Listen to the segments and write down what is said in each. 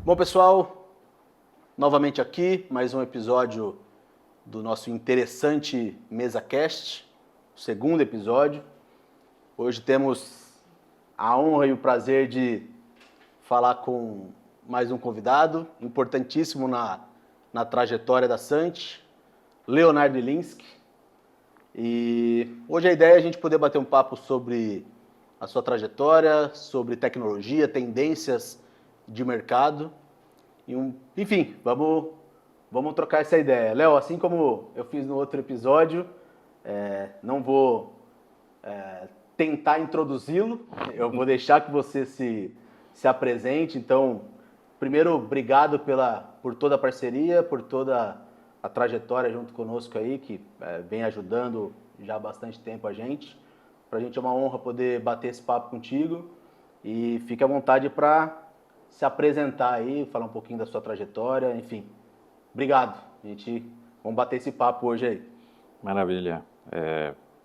Bom, pessoal, novamente aqui, mais um episódio do nosso interessante MesaCast, o segundo episódio. Hoje temos a honra e o prazer de falar com mais um convidado, importantíssimo na trajetória da Sant, Leonardo Ilinski. E hoje a ideia é a gente poder bater um papo sobre a sua trajetória, sobre tecnologia, tendências de mercado. Enfim, vamos trocar essa ideia. Léo, assim como eu fiz no outro episódio, não vou tentar introduzi-lo, eu vou deixar que você se apresente. Então, primeiro, obrigado por toda a parceria, por toda a trajetória junto conosco aí, que vem ajudando já há bastante tempo a gente. Para a gente é uma honra poder bater esse papo contigo e fique à vontade para se apresentar aí, falar um pouquinho da sua trajetória, enfim. Obrigado. Vamos bater esse papo hoje aí. Maravilha.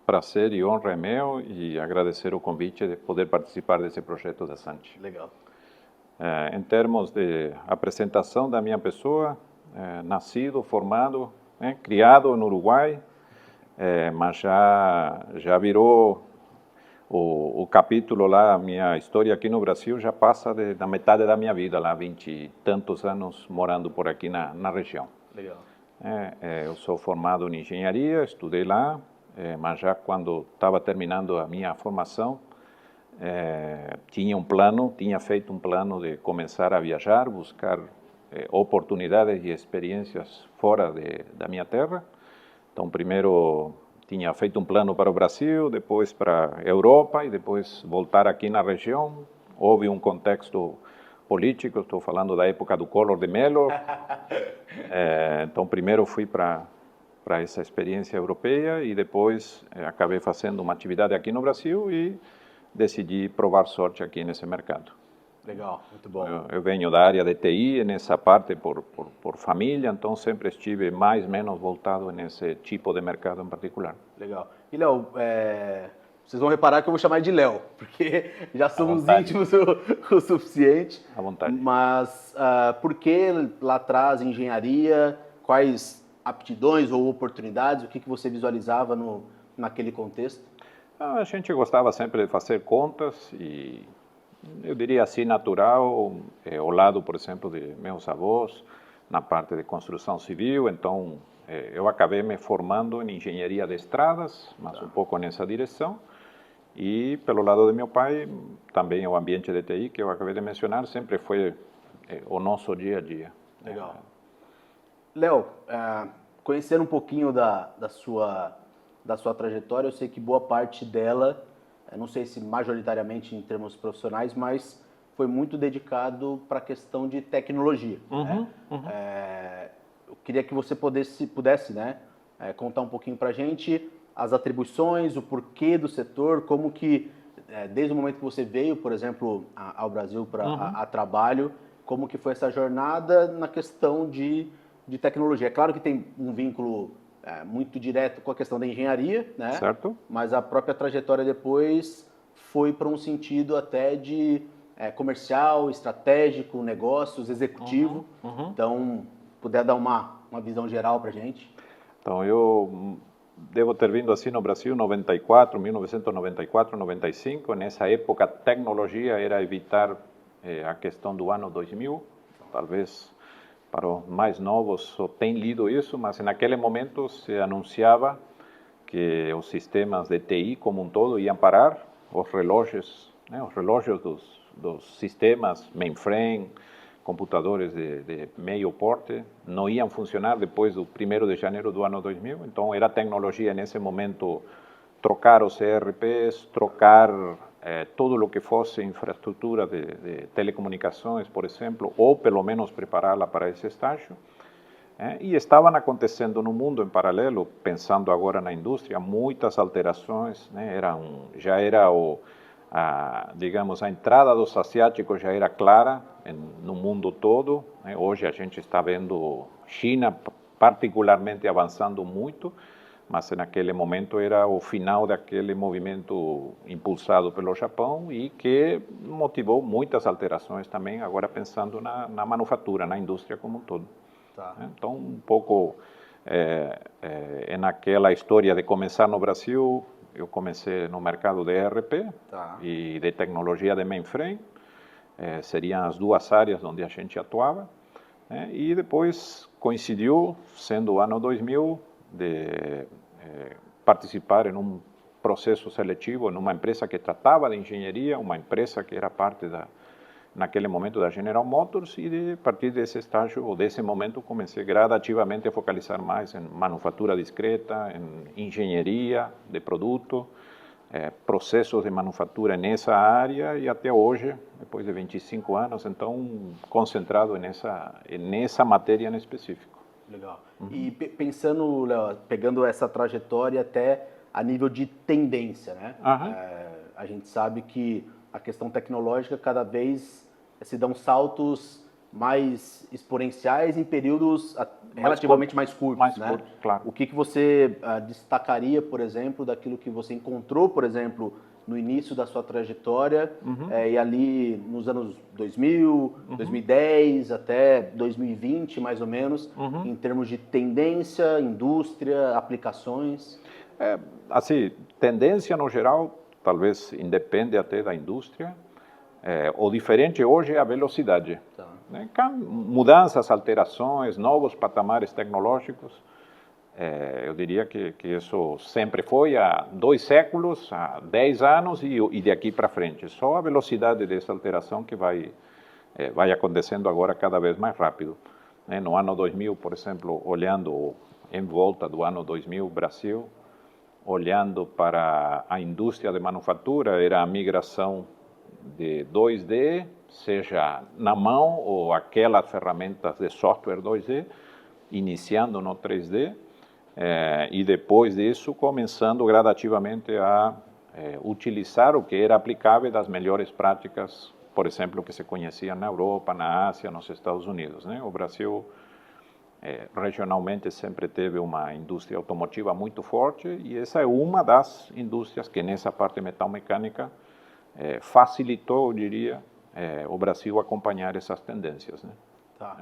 Prazer e honra é meu e agradecer o convite de poder participar desse projeto da Sant. Legal. Em termos de apresentação da minha pessoa, nascido, formado, criado no Uruguai, mas já virou o capítulo lá, a minha história aqui no Brasil já passa da metade da minha vida, lá 20 e tantos anos morando por aqui na região. Legal. Eu sou formado em engenharia, estudei lá, mas já quando estava terminando a minha formação, tinha feito um plano de começar a viajar, buscar oportunidades e experiências fora da minha terra. Então, primeiro tinha feito um plano para o Brasil, depois para a Europa e depois voltar aqui na região. Houve um contexto político, estou falando da época do Collor de Mello. Então, primeiro fui para essa experiência europeia e depois acabei fazendo uma atividade aqui no Brasil e decidi provar sorte aqui nesse mercado. Legal, muito bom. Eu venho da área de TI, nessa parte por família, então sempre estive mais ou menos voltado nesse tipo de mercado em particular. Legal. E, Léo, vocês vão reparar que eu vou chamar de Léo, porque já somos íntimos o suficiente. À vontade. Mas por que lá atrás engenharia? Quais aptidões ou oportunidades? O que você visualizava naquele contexto? A gente gostava sempre de fazer contas e eu diria assim, natural, ao lado, por exemplo, de meus avós, na parte de construção civil. Então, eu acabei me formando em engenharia de estradas, mas um pouco nessa direção. E, pelo lado de meu pai, também o ambiente de TI, que eu acabei de mencionar, sempre foi o nosso dia a dia. Legal. Léo, conhecendo um pouquinho da sua trajetória, eu sei que boa parte dela, não sei se majoritariamente em termos profissionais, mas foi muito dedicado para a questão de tecnologia. Eu queria que você pudesse, né, contar um pouquinho para a gente as atribuições, o porquê do setor, como que, desde o momento que você veio, por exemplo, ao Brasil a trabalho, como que foi essa jornada na questão de tecnologia. É claro que tem um vínculo muito direto com a questão da engenharia, né? Certo. Mas a própria trajetória depois foi para um sentido até de comercial, estratégico, negócios, executivo. Então, puder dar uma visão geral para a gente. Então, eu devo ter vindo assim no Brasil 1994, 95. Nessa época, a tecnologia era evitar a questão do ano 2000, talvez. Para os mais novos só tem lido isso, mas naquele momento se anunciava que os sistemas de TI como um todo iam parar, os relógios dos sistemas mainframe, computadores de meio porte, não iam funcionar depois do 1º de janeiro do ano 2000. Então era tecnologia nesse momento trocar os ERPs, trocar todo o que fosse infraestrutura de telecomunicações, por exemplo, ou pelo menos prepará-la para esse estágio. E estavam acontecendo no mundo em paralelo, pensando agora na indústria, muitas alterações, né? Digamos, a entrada dos asiáticos já era clara no mundo todo, né? Hoje a gente está vendo China particularmente avançando muito, mas naquele momento era o final daquele movimento impulsado pelo Japão e que motivou muitas alterações também, agora pensando na manufatura, na indústria como um todo. Tá. Então, um pouco naquela história de começar no Brasil, eu comecei no mercado de ERP e de tecnologia de mainframe, seriam as duas áreas onde a gente atuava, e depois coincidiu, sendo o ano 2000, de participar em um processo seletivo em uma empresa que tratava de engenharia, uma empresa que era parte naquele momento da General Motors, e a partir desse estágio, ou desse momento, comecei gradativamente a focalizar mais em manufatura discreta, em engenharia de produto, processos de manufatura nessa área, e até hoje, depois de 25 anos, então, concentrado nessa matéria em específico. Legal. E pensando, Léo, pegando essa trajetória até a nível de tendência, né? A gente sabe que a questão tecnológica cada vez se dão saltos mais exponenciais em períodos relativamente mais curtos, né? Claro. O que você destacaria, por exemplo, daquilo que você encontrou, por exemplo, no início da sua trajetória e ali nos anos 2000, 2010 até 2020, mais ou menos, em termos de tendência, indústria, aplicações? Assim, tendência no geral, talvez independe até da indústria. O diferente hoje é a velocidade. Tá. Né? Mudanças, alterações, novos patamares tecnológicos. Eu diria que isso sempre foi há 2 séculos, há 10 anos e daqui para frente. Só a velocidade dessa alteração que vai acontecendo agora cada vez mais rápido. No ano 2000, por exemplo, olhando em volta do ano 2000, Brasil, olhando para a indústria de manufatura, era a migração de 2D, seja na mão ou aquelas ferramentas de software 2D, iniciando no 3D, e depois disso começando gradativamente a utilizar o que era aplicável das melhores práticas, por exemplo, que se conhecia na Europa, na Ásia, nos Estados Unidos, né? O Brasil regionalmente sempre teve uma indústria automotiva muito forte e essa é uma das indústrias que nessa parte metal-mecânica facilitou, eu diria, o Brasil acompanhar essas tendências, né? Tá.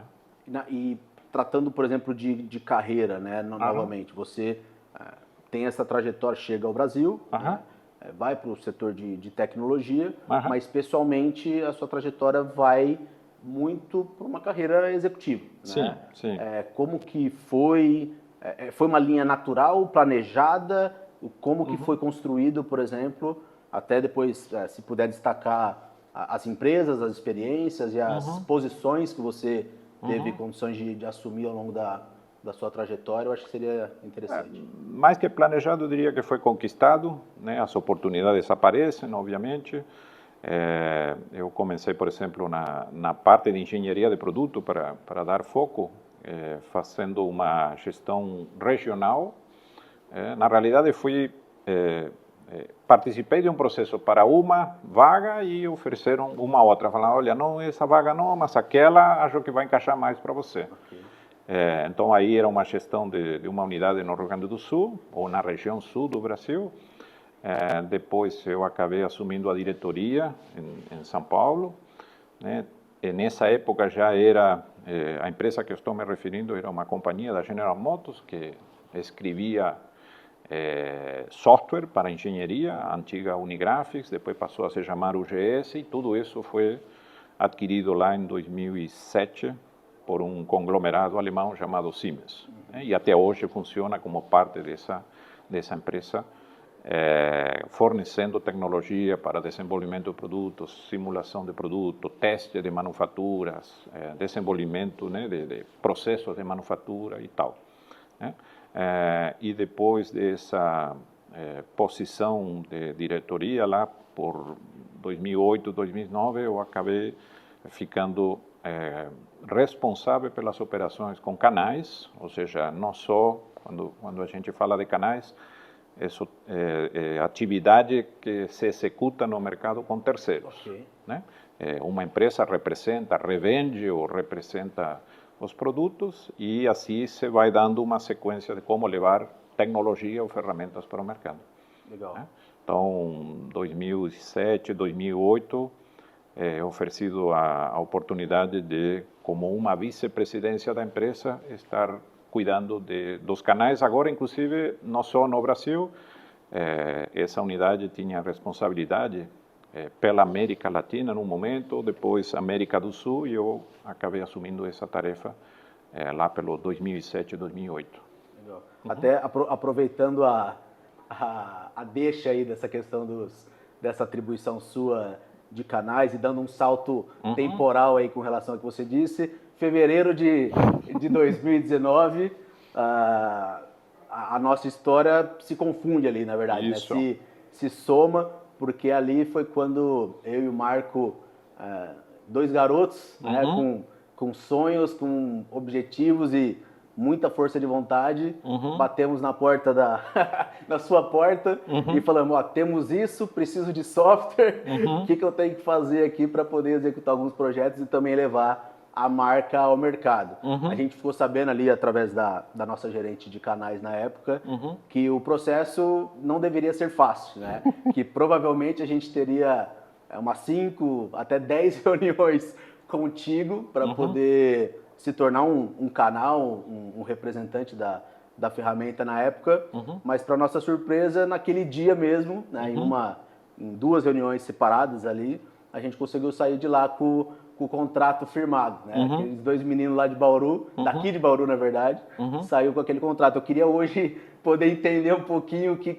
E tratando, por exemplo, de carreira, né? Novamente, você tem essa trajetória, chega ao Brasil, né? Vai para o setor de tecnologia, mas pessoalmente a sua trajetória vai muito para uma carreira executiva, né? Sim. Como que foi? Foi uma linha natural, planejada? Como que foi construído, por exemplo, até depois, se puder destacar as empresas, as experiências e as posições que você teve condições de assumir ao longo da sua trajetória, eu acho que seria interessante. Mais que planejado, eu diria que foi conquistado, né? As oportunidades aparecem, obviamente. Eu comecei, por exemplo, na parte de engenharia de produto para dar foco, fazendo uma gestão regional. Na realidade, participei de um processo para uma vaga e ofereceram uma outra. Falaram, olha, não, essa vaga não, mas aquela acho que vai encaixar mais para você. Okay. Então, aí era uma gestão de uma unidade no Rio Grande do Sul, ou na região sul do Brasil. Depois eu acabei assumindo a diretoria em São Paulo, né? E nessa época já era, a empresa que eu estou me referindo era uma companhia da General Motors que escrevia software para engenharia, a antiga Unigraphics, depois passou a se chamar UGS e tudo isso foi adquirido lá em 2007 por um conglomerado alemão chamado Siemens. E até hoje funciona como parte dessa empresa, fornecendo tecnologia para desenvolvimento de produtos, simulação de produtos, teste de manufaturas, desenvolvimento, né, de processos de manufatura e tal, né? E depois dessa posição de diretoria lá por 2008, 2009, eu acabei ficando responsável pelas operações com canais, ou seja, não só quando a gente fala de canais, isso é atividade que se executa no mercado com terceiros. Okay. Né? Uma empresa representa, revende ou representa os produtos e assim se vai dando uma sequência de como levar tecnologia ou ferramentas para o mercado. Legal. Né? Então, 2007, 2008, é oferecido a oportunidade de, como uma vice-presidência da empresa, estar cuidando dos canais. Agora, inclusive, não só no Brasil, essa unidade tinha responsabilidade pela América Latina no momento, depois América do Sul, e eu acabei assumindo essa tarefa lá pelo 2007, 2008. Legal. Até aproveitando a deixa aí dessa questão dessa atribuição sua de canais e dando um salto temporal aí com relação ao que você disse, fevereiro de 2019, a nossa história se confunde ali, na verdade, né? Se soma, porque ali foi quando eu e o Marco, dois garotos, né, com sonhos, com objetivos e muita força de vontade, batemos na porta na sua porta e falamos, ó, temos isso, preciso de software, o que eu tenho que fazer aqui para poder executar alguns projetos e também levar a marca ao mercado. A gente ficou sabendo ali, através da nossa gerente de canais na época, que o processo não deveria ser fácil, né? Que provavelmente a gente teria umas 5 até 10 reuniões contigo para poder se tornar um canal, um representante da ferramenta na época, mas para nossa surpresa, naquele dia mesmo, né, em 2 reuniões separadas ali, a gente conseguiu sair de lá com o contrato firmado, né? Aqueles 2 meninos lá de Bauru, daqui de Bauru na verdade, saiu com aquele contrato. Eu queria hoje poder entender um pouquinho o que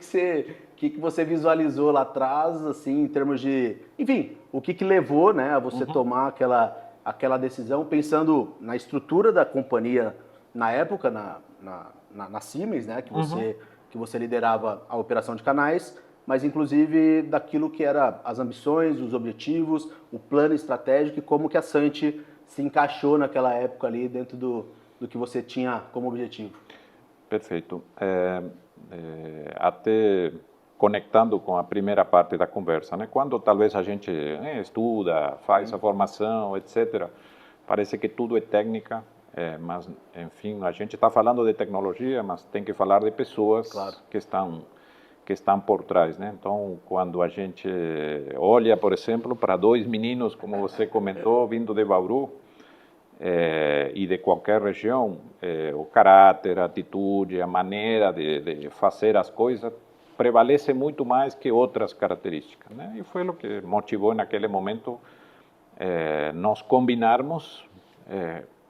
você visualizou lá atrás, assim, em termos de, enfim, o que levou, né, a você tomar aquela decisão, pensando na estrutura da companhia na época, na Siemens, né, que você liderava a operação de canais, mas inclusive daquilo que era as ambições, os objetivos, o plano estratégico e como que a Santi se encaixou naquela época ali dentro do que você tinha como objetivo. Perfeito. Até conectando com a primeira parte da conversa, né? Quando talvez a gente estuda, faz a formação, etc., parece que tudo é técnica, mas, enfim, a gente está falando de tecnologia, mas tem que falar de pessoas que estão por trás, né? Então, quando a gente olha, por exemplo, para 2 meninos, como você comentou, vindo de Bauru, e de qualquer região, o caráter, a atitude, a maneira de fazer as coisas prevalece muito mais que outras características, né? E foi o que motivou naquele momento nós combinarmos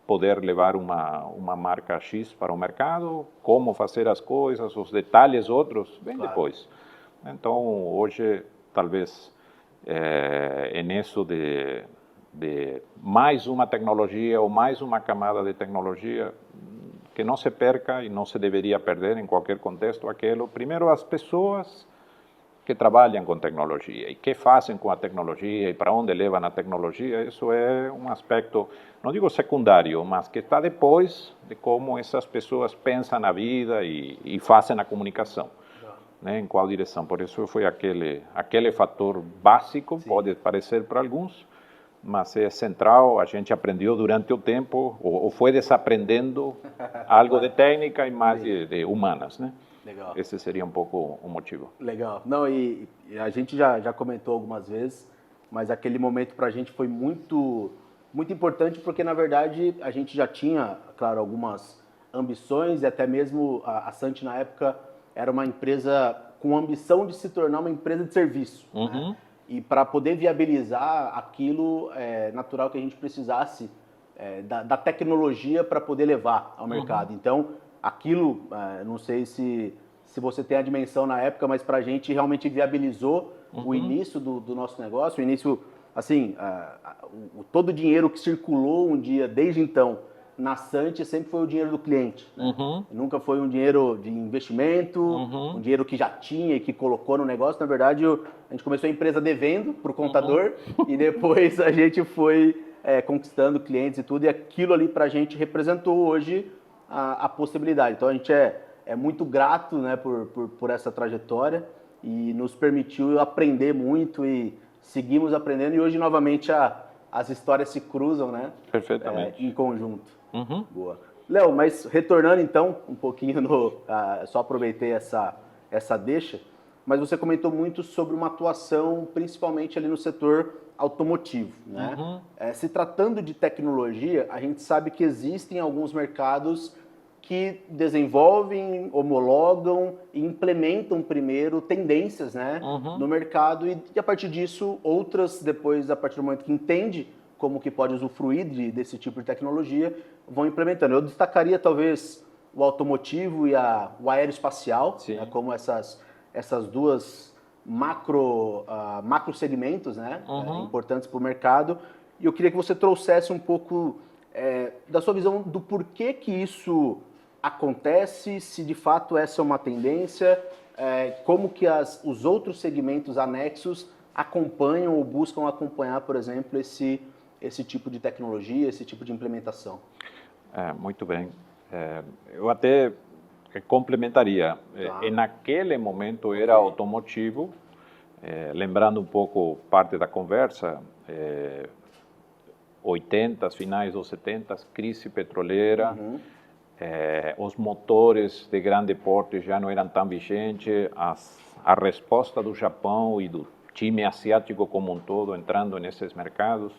poder levar uma marca X para o mercado, como fazer as coisas, os detalhes outros, vem depois. Então, hoje, talvez, nisso de mais uma tecnologia ou mais uma camada de tecnologia, que não se perca e não se deveria perder em qualquer contexto aquilo. Primeiro, as pessoas que trabalham com tecnologia e que fazem com a tecnologia e para onde levam a tecnologia, isso é um aspecto, não digo secundário, mas que está depois de como essas pessoas pensam na vida e fazem a comunicação, né? Em qual direção. Por isso foi aquele fator básico, pode parecer para alguns, mas é central. A gente aprendeu durante o tempo, ou foi desaprendendo algo de técnica e mais de humanas, né? Legal. Esse seria um pouco o motivo. Legal. Não, e a gente já comentou algumas vezes, mas aquele momento para a gente foi muito, muito importante, porque, na verdade, a gente já tinha, claro, algumas ambições, e até mesmo a Santi, na época, era uma empresa com ambição de se tornar uma empresa de serviço, né? E para poder viabilizar aquilo, é natural que a gente precisasse da tecnologia para poder levar ao mercado. Então, aquilo, não sei se você tem a dimensão na época, mas para a gente realmente viabilizou o início do nosso negócio, o início, assim, todo o dinheiro que circulou um dia, desde então, na Santi, sempre foi o dinheiro do cliente, né? Nunca foi um dinheiro de investimento, um dinheiro que já tinha e que colocou no negócio. Na verdade, a gente começou a empresa devendo para o contador e depois a gente foi conquistando clientes e tudo, e aquilo ali para a gente representou hoje a possibilidade. Então a gente é muito grato, né, por essa trajetória e nos permitiu aprender muito e seguimos aprendendo, e hoje novamente as histórias se cruzam, né? Perfeitamente. Em conjunto. Boa. Léo, mas retornando então um pouquinho só aproveitei essa deixa, mas você comentou muito sobre uma atuação principalmente ali no setor automotivo, né? Uhum. Se tratando de tecnologia, a gente sabe que existem alguns mercados que desenvolvem, homologam e implementam primeiro tendências, né, Uhum. no mercado e a partir disso outras depois, a partir do momento que entende como que pode usufruir desse tipo de tecnologia, vão implementando. Eu destacaria talvez o automotivo e o aeroespacial, né, Sim. como essas duas macro segmentos, né, Uhum. importantes para o mercado. E eu queria que você trouxesse um pouco da sua visão do porquê que isso acontece, se de fato essa é uma tendência, como que os outros segmentos anexos acompanham ou buscam acompanhar, por exemplo, esse tipo de tecnologia, esse tipo de implementação. Muito bem. Eu até complementaria. Tá. Naquele momento era automotivo, lembrando um pouco parte da conversa, 80, finais dos 70, crise petroleira, os motores de grande porte já não eram tão vigentes, a resposta do Japão e do time asiático como um todo entrando nesses mercados.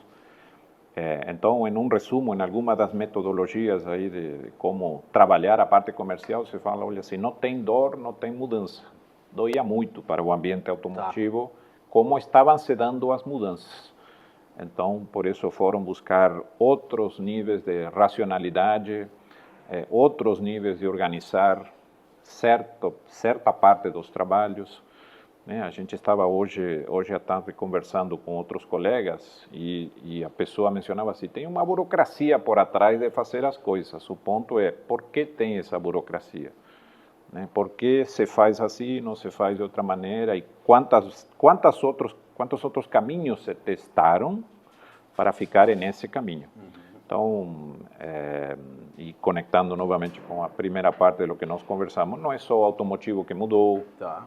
Então, em um resumo, em alguma das metodologias aí de como trabalhar a parte comercial, você fala, olha, se não tem dor, não tem mudança. Doía muito para o ambiente automotivo, como estavam se dando as mudanças. Então, por isso foram buscar outros níveis de racionalidade, outros níveis de organizar certa parte dos trabalhos. A gente estava hoje à tarde conversando com outros colegas e a pessoa mencionava assim, tem uma burocracia por atrás de fazer as coisas. O ponto é, por que tem essa burocracia? Por que se faz assim, não se faz de outra maneira? E quantos outros caminhos se testaram para ficar nesse caminho? Então, e conectando novamente com a primeira parte do que nós conversamos, não é só o automotivo que mudou. Tá.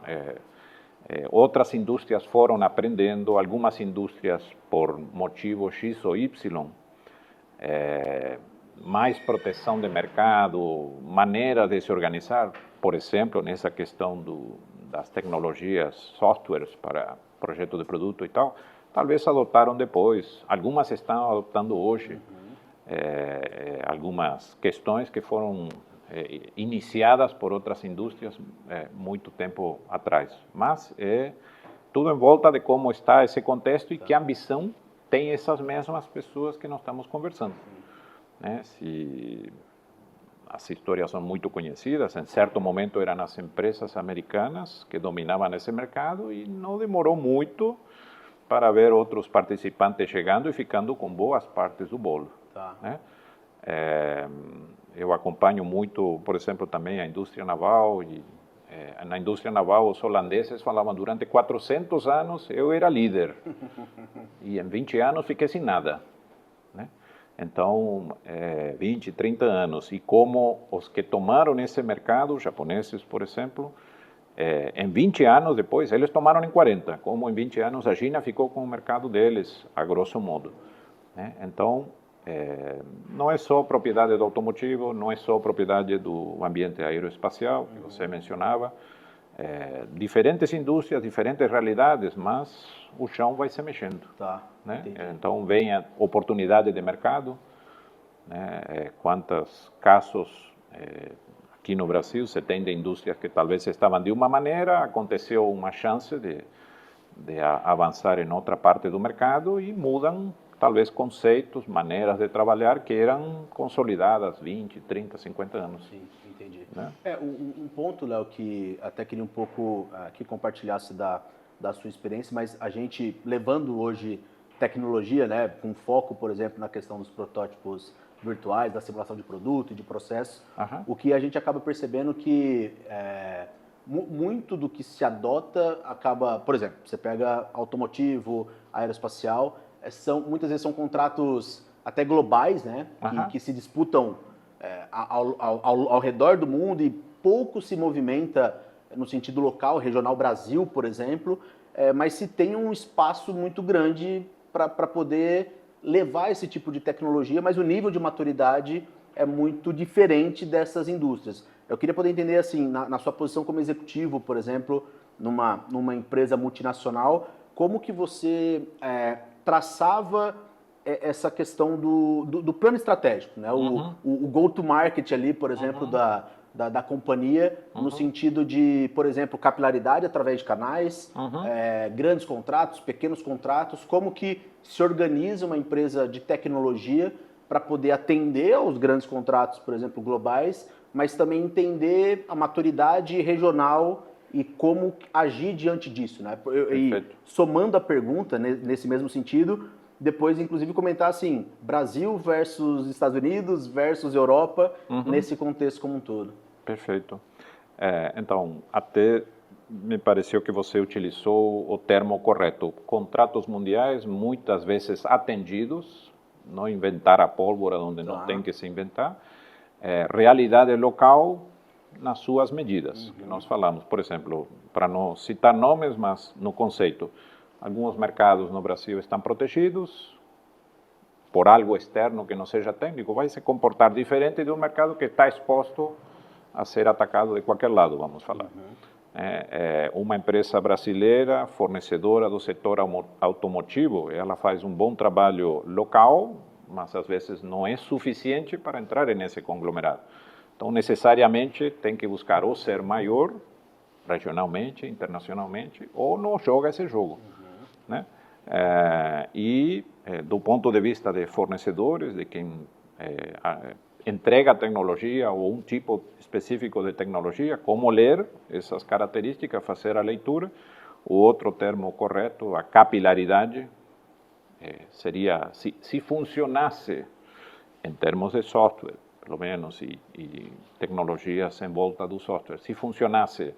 Outras indústrias foram aprendendo, algumas indústrias por motivo X ou Y, mais proteção de mercado, maneira de se organizar, por exemplo, nessa questão das tecnologias, softwares para projeto de produto e tal, talvez adotaram depois. Algumas estão adotando hoje. Algumas questões que foram iniciadas por outras indústrias muito tempo atrás. Mas tudo em volta de como está esse contexto e que ambição tem essas mesmas pessoas que nós estamos conversando. As histórias são muito conhecidas. Em certo momento eram as empresas americanas que dominavam esse mercado e não demorou muito para ver outros participantes chegando e ficando com boas partes do bolo. Tá. Eu acompanho muito, por exemplo, também a indústria naval. E na indústria naval, os holandeses falavam, durante 400 anos eu era líder. E em 20 anos fiquei sem nada. Então, 20, 30 anos. E como os que tomaram esse mercado, os japoneses, por exemplo, em 20 anos depois, eles tomaram em 40. Como em 20 anos a China ficou com o mercado deles, a grosso modo. Então, não é só propriedade do automotivo, não é só propriedade do ambiente aeroespacial, que você mencionava. Diferentes indústrias, diferentes realidades, mas o chão vai se mexendo. Tá. Então, vem a oportunidade de mercado. Quantos casos aqui no Brasil se tem de indústrias que talvez estavam de uma maneira, aconteceu uma chance de avançar em outra parte do mercado e mudam talvez conceitos, maneiras de trabalhar que eram consolidadas 20, 30, 50 anos. Sim, entendi. Um ponto, Léo, que até queria um pouco que compartilhasse da sua experiência, mas a gente levando hoje tecnologia, né, com foco, por exemplo, na questão dos protótipos virtuais, da simulação de produto e de processo, o que a gente acaba percebendo que muito do que se adota acaba, por exemplo, você pega automotivo, aeroespacial, muitas vezes são contratos até globais, né, que se disputam ao redor do mundo e pouco se movimenta no sentido local, regional Brasil, por exemplo, mas se tem um espaço muito grande para poder levar esse tipo de tecnologia, mas o nível de maturidade é muito diferente dessas indústrias. Eu queria poder entender, assim, na sua posição como executivo, por exemplo, numa empresa multinacional, como que você traçava essa questão do plano estratégico, né? O go-to-market ali, por exemplo, da companhia, no sentido de, por exemplo, capilaridade através de canais, grandes contratos, pequenos contratos, como que se organiza uma empresa de tecnologia para poder atender aos grandes contratos, por exemplo, globais, mas também entender a maturidade regional e como agir diante disso, né? E somando a pergunta nesse mesmo sentido, depois, inclusive, comentar assim, Brasil versus Estados Unidos versus Europa, nesse contexto como um todo. Perfeito. Então, até me pareceu que você utilizou o termo correto. Contratos mundiais, muitas vezes atendidos, não inventar a pólvora onde não tem que se inventar. Realidade local nas suas medidas, que nós falamos. Por exemplo, para não citar nomes, mas no conceito, alguns mercados no Brasil estão protegidos por algo externo que não seja técnico, vai se comportar diferente de um mercado que está exposto a ser atacado de qualquer lado, vamos falar. Uma empresa brasileira, fornecedora do setor automotivo, ela faz um bom trabalho local, mas às vezes não é suficiente para entrar nesse conglomerado. Então, necessariamente, tem que buscar ou ser maior, regionalmente, internacionalmente, ou não joga esse jogo. Né? Do ponto de vista de fornecedores, de quem entrega tecnologia ou um tipo específico de tecnologia, como ler essas características, fazer a leitura. O outro termo correto, a capilaridade, seria, se funcionasse em termos de software, pelo menos, e tecnologias em volta do software, se funcionasse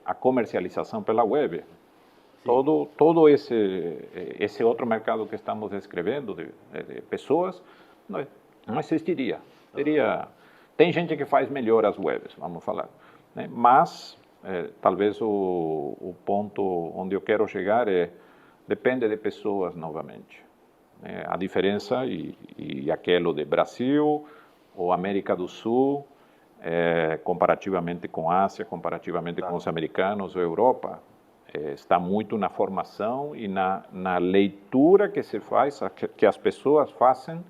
a comercialização pela web, todo esse outro mercado que estamos descrevendo, de pessoas, não existiria. Tem gente que faz melhor as webs, vamos falar. Né? Mas, talvez o ponto onde eu quero chegar depende de pessoas novamente. A diferença, e aquilo de Brasil ou América do Sul, comparativamente com a Ásia, comparativamente com os americanos ou Europa, está muito na formação e na leitura que se faz, que as pessoas fazem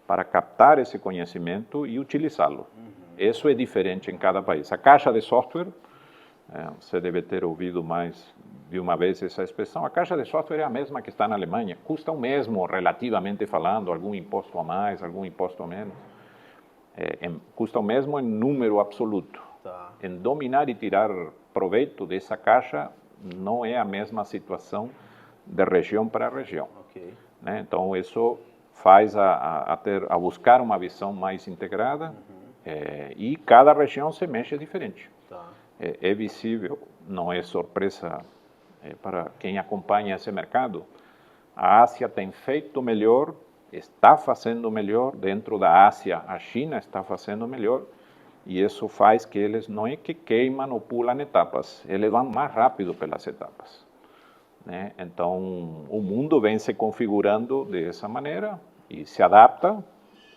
para captar esse conhecimento e utilizá-lo. Isso é diferente em cada país. A caixa de software, você deve ter ouvido mais de uma vez essa expressão, a caixa de software é a mesma que está na Alemanha, custa o mesmo, relativamente falando, algum imposto a mais, algum imposto a menos, custa o mesmo em número absoluto. Em dominar e tirar proveito dessa caixa, não é a mesma situação de região para região. Né? Então, isso faz a buscar uma visão mais integrada, e cada região se mexe diferente. É visível, não é surpresa para quem acompanha esse mercado. A Ásia tem feito melhor, está fazendo melhor, dentro da Ásia a China está fazendo melhor, e isso faz que eles não é que queimam ou pulam etapas, eles vão mais rápido pelas etapas. Né? Então, o mundo vem se configurando dessa maneira e se adapta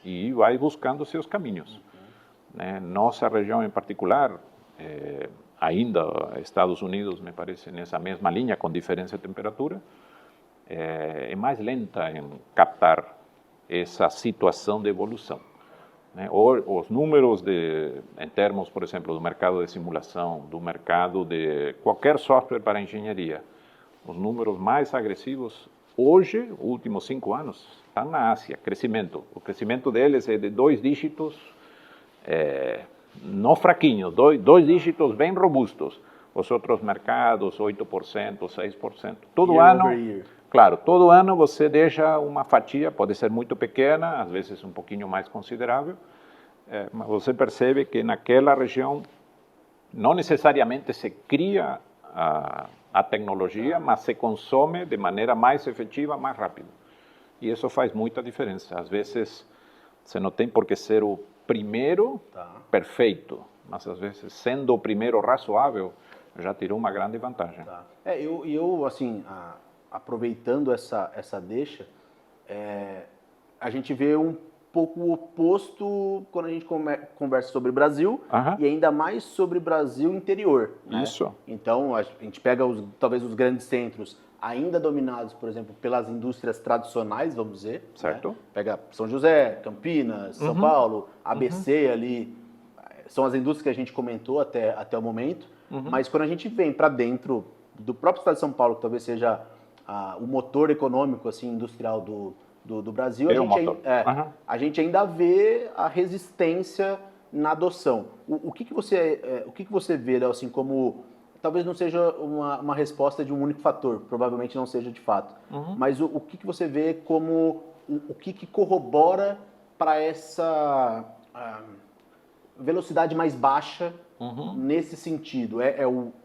e vai buscando seus caminhos. Né? Nossa região em particular, ainda Estados Unidos, me parece, nessa mesma linha, com diferença de temperatura, é mais lenta em captar essa situação de evolução. Né? Os números, em termos, por exemplo, do mercado de simulação, do mercado de qualquer software para engenharia, os números mais agressivos, hoje, os últimos 5 anos, estão na Ásia, crescimento. O crescimento deles é de 2 dígitos, não fraquinhos, dois dígitos bem robustos. Os outros mercados, 8%, 6%. Todo ano, claro, todo ano você deixa uma fatia, pode ser muito pequena, às vezes um pouquinho mais considerável, mas você percebe que naquela região não necessariamente se cria a tecnologia, mas se consome de maneira mais efetiva, mais rápido. E isso faz muita diferença. Às vezes, você não tem por que ser o primeiro perfeito, mas às vezes, sendo o primeiro razoável, já tirou uma grande vantagem. Eu assim, aproveitando essa deixa, a gente vê pouco o oposto quando a gente conversa sobre Brasil e ainda mais sobre Brasil interior. Né? Isso. Então, a gente pega talvez os grandes centros ainda dominados, por exemplo, pelas indústrias tradicionais, vamos dizer. Certo. Né? Pega São José, Campinas, São Paulo, ABC ali, são as indústrias que a gente comentou até o momento, mas quando a gente vem para dentro do próprio estado de São Paulo, que talvez seja o motor econômico assim, industrial do Brasil, a gente ainda vê a resistência na adoção. O que você vê, Léo, assim, como... Talvez não seja uma resposta de um único fator, provavelmente não seja de fato. Mas o que você vê como... O que corrobora para essa velocidade mais baixa nesse sentido?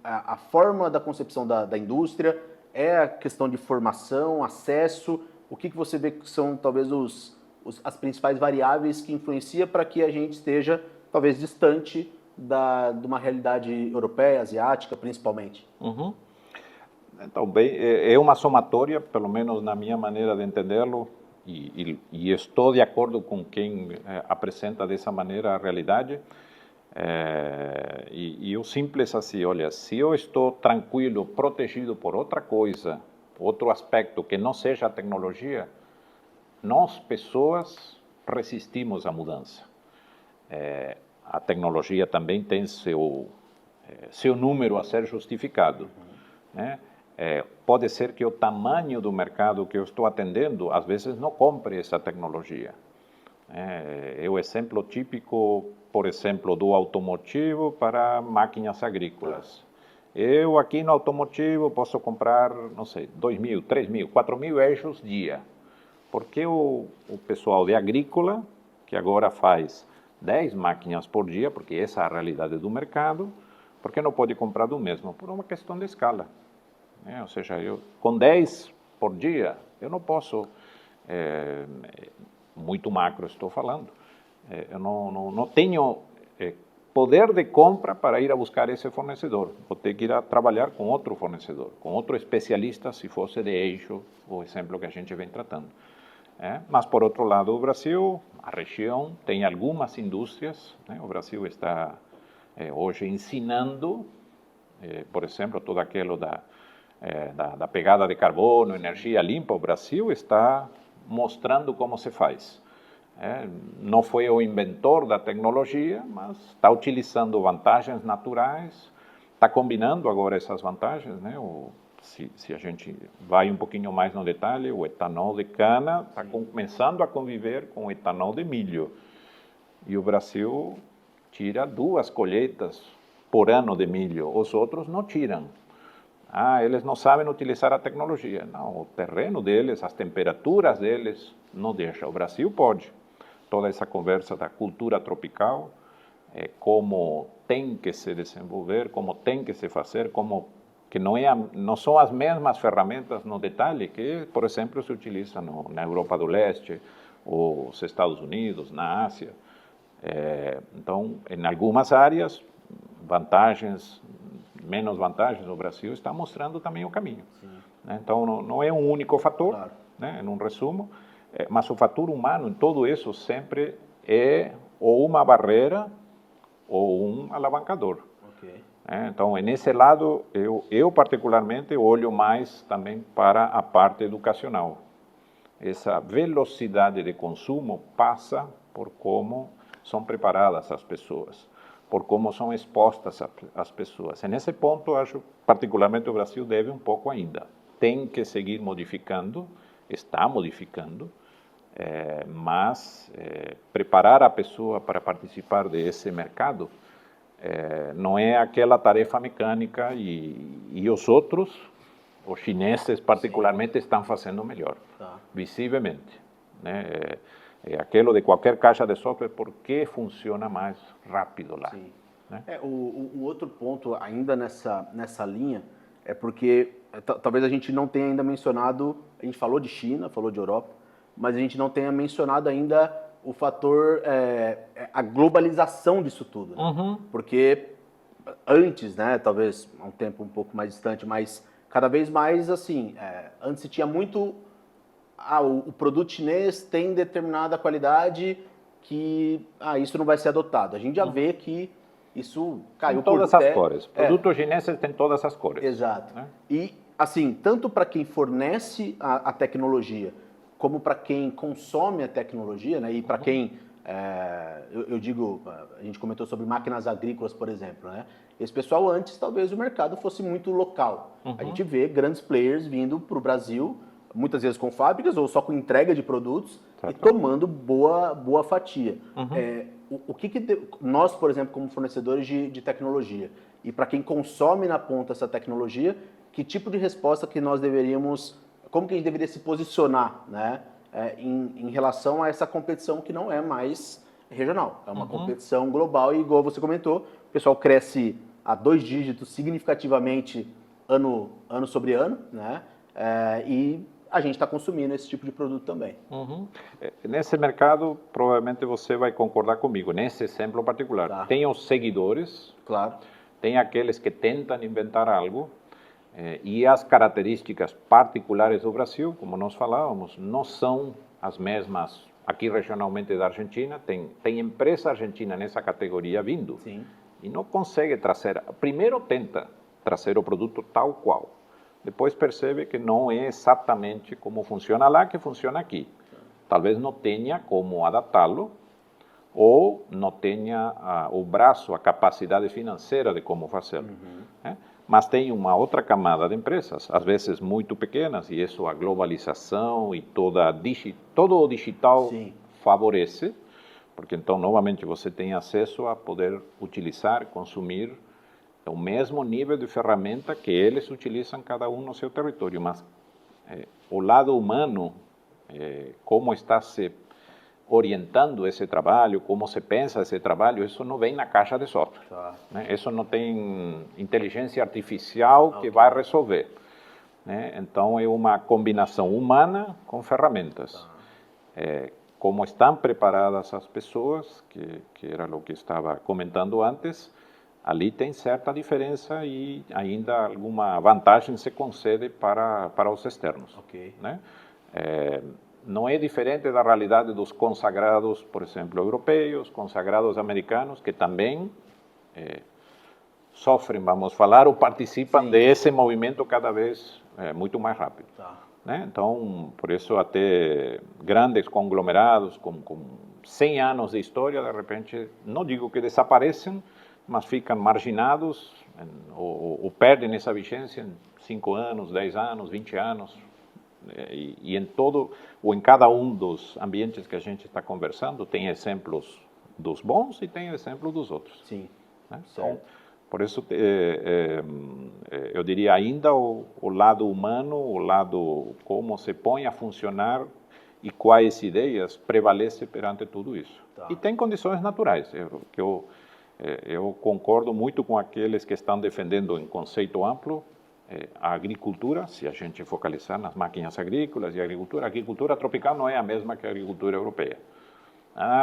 A forma da concepção da indústria? É a questão de formação, acesso? O que você vê que são talvez as principais variáveis que influenciam para que a gente esteja talvez distante de uma realidade europeia, asiática, principalmente? Então, bem, é uma somatória, pelo menos na minha maneira de entendê-lo, e estou de acordo com quem apresenta dessa maneira a realidade. E o simples assim, olha, se eu estou tranquilo, protegido por outra coisa, outro aspecto que não seja a tecnologia, nós, pessoas, resistimos à mudança. A tecnologia também tem seu número a ser justificado. Né? Pode ser que o tamanho do mercado que eu estou atendendo, às vezes, não compre essa tecnologia. É o exemplo típico, por exemplo, do automotivo para máquinas agrícolas. Eu, aqui no automotivo, posso comprar, não sei, 2.000, 3.000, 4.000 eixos dia. Porque o pessoal de agrícola, que agora faz 10 máquinas por dia, porque essa é a realidade do mercado, por que não pode comprar do mesmo? Por uma questão de escala. Ou seja, com 10 por dia, eu não posso, muito macro estou falando, eu não tenho poder de compra para ir a buscar esse fornecedor. Vou ter que ir a trabalhar com outro fornecedor, com outro especialista, se fosse de eixo, o exemplo que a gente vem tratando. Mas, por outro lado, o Brasil, a região, tem algumas indústrias. Né? O Brasil está hoje ensinando, por exemplo, todo aquilo da pegada de carbono, energia limpa. O Brasil está mostrando como se faz. Não foi o inventor da tecnologia, mas está utilizando vantagens naturais, está combinando agora essas vantagens, né? Se a gente vai um pouquinho mais no detalhe, o etanol de cana está começando a conviver com o etanol de milho. E o Brasil tira 2 colheitas por ano de milho, os outros não tiram. Eles não sabem utilizar a tecnologia. Não, o terreno deles, as temperaturas deles não deixam. O Brasil pode. Toda essa conversa da cultura tropical, como tem que se desenvolver, como tem que se fazer, que não são as mesmas ferramentas no detalhe que, por exemplo, se utiliza na Europa do Leste, ou os Estados Unidos, na Ásia. Então, em algumas áreas, vantagens, menos vantagens, o Brasil está mostrando também o caminho. Né? Então, não é um único fator, claro. Né? Em um resumo, mas o fator humano em tudo isso sempre é ou uma barreira ou um alavancador. Okay. Então, nesse lado, eu particularmente olho mais também para a parte educacional. Essa velocidade de consumo passa por como são preparadas as pessoas, por como são expostas as pessoas. Nesse ponto, acho particularmente o Brasil deve um pouco ainda. Tem que seguir modificando, está modificando, mas preparar a pessoa para participar desse mercado não é aquela tarefa mecânica e os outros, os chineses particularmente, sim, estão fazendo melhor, visivelmente. Né? É aquilo de qualquer caixa de software, por que funciona mais rápido lá. Sim. Né? O outro ponto ainda nessa linha é porque talvez a gente não tenha ainda mencionado, a gente falou de China, falou de Europa, mas a gente não tenha mencionado ainda o fator, a globalização disso tudo. Né? Porque antes, né, talvez há um tempo um pouco mais distante, mas cada vez mais, assim, antes se tinha muito o produto chinês tem determinada qualidade que isso não vai ser adotado. A gente já vê que isso caiu Tem todas por as terra. cores. Produtos chineses têm todas as cores. Exato. Né? E, assim, tanto para quem fornece a tecnologia, como para quem consome a tecnologia, né? E para quem, eu digo, a gente comentou sobre máquinas agrícolas, por exemplo, né? Esse pessoal antes, talvez o mercado fosse muito local. A gente vê grandes players vindo para o Brasil, muitas vezes com fábricas ou só com entrega de produtos e tomando boa fatia. O que nós, por exemplo, como fornecedores de tecnologia, e para quem consome na ponta essa tecnologia, que tipo de resposta que nós deveríamos, como que a gente deveria se posicionar, né, em relação a essa competição que não é mais regional, é uma competição global e, igual você comentou, o pessoal cresce a 2 dígitos significativamente ano sobre ano, né, e a gente está consumindo esse tipo de produto também. Nesse mercado, provavelmente você vai concordar comigo, nesse exemplo particular. Tá. Tem os seguidores, Claro. tem aqueles que tentam inventar algo, e as características particulares do Brasil, como nós falávamos, não são as mesmas aqui regionalmente da Argentina. Tem empresa argentina nessa categoria vindo. Sim. E não consegue trazer. Primeiro tenta trazer o produto tal qual. Depois percebe que não é exatamente como funciona lá que funciona aqui. Talvez não tenha como adaptá-lo ou não tenha o braço, a capacidade financeira de como fazê-lo. Mas tem uma outra camada de empresas, às vezes muito pequenas, e isso a globalização e todo o digital favorece, porque então, novamente, você tem acesso a poder utilizar, consumir o mesmo nível de ferramenta que eles utilizam cada um no seu território, mas o lado humano, como está se orientando esse trabalho, como se pensa esse trabalho, isso não vem na caixa de software. Tá. Né? Isso não tem inteligência artificial que vai resolver. Né? Então, é uma combinação humana com ferramentas. Como estão preparadas as pessoas, que era o que estava comentando antes, ali tem certa diferença e ainda alguma vantagem se concede para os externos. Né? Não é diferente da realidade dos consagrados, por exemplo, europeus, consagrados americanos, que também sofrem, vamos falar, ou participam desse movimento cada vez muito mais rápido. Né? Então, por isso até grandes conglomerados com 100 anos de história, de repente, não digo que desaparecem, mas ficam marginados ou perdem essa vigência em 5 anos, 10 anos, 20 anos. E em todo ou em cada um dos ambientes que a gente está conversando tem exemplos dos bons e tem exemplos dos outros. Sim. Né? Então, por isso eu diria ainda o lado humano, o lado como se põe a funcionar e quais ideias prevalece perante tudo isso. E tem condições naturais. Eu concordo muito com aqueles que estão defendendo em conceito amplo a agricultura, se a gente focalizar nas máquinas agrícolas e a agricultura tropical não é a mesma que a agricultura europeia.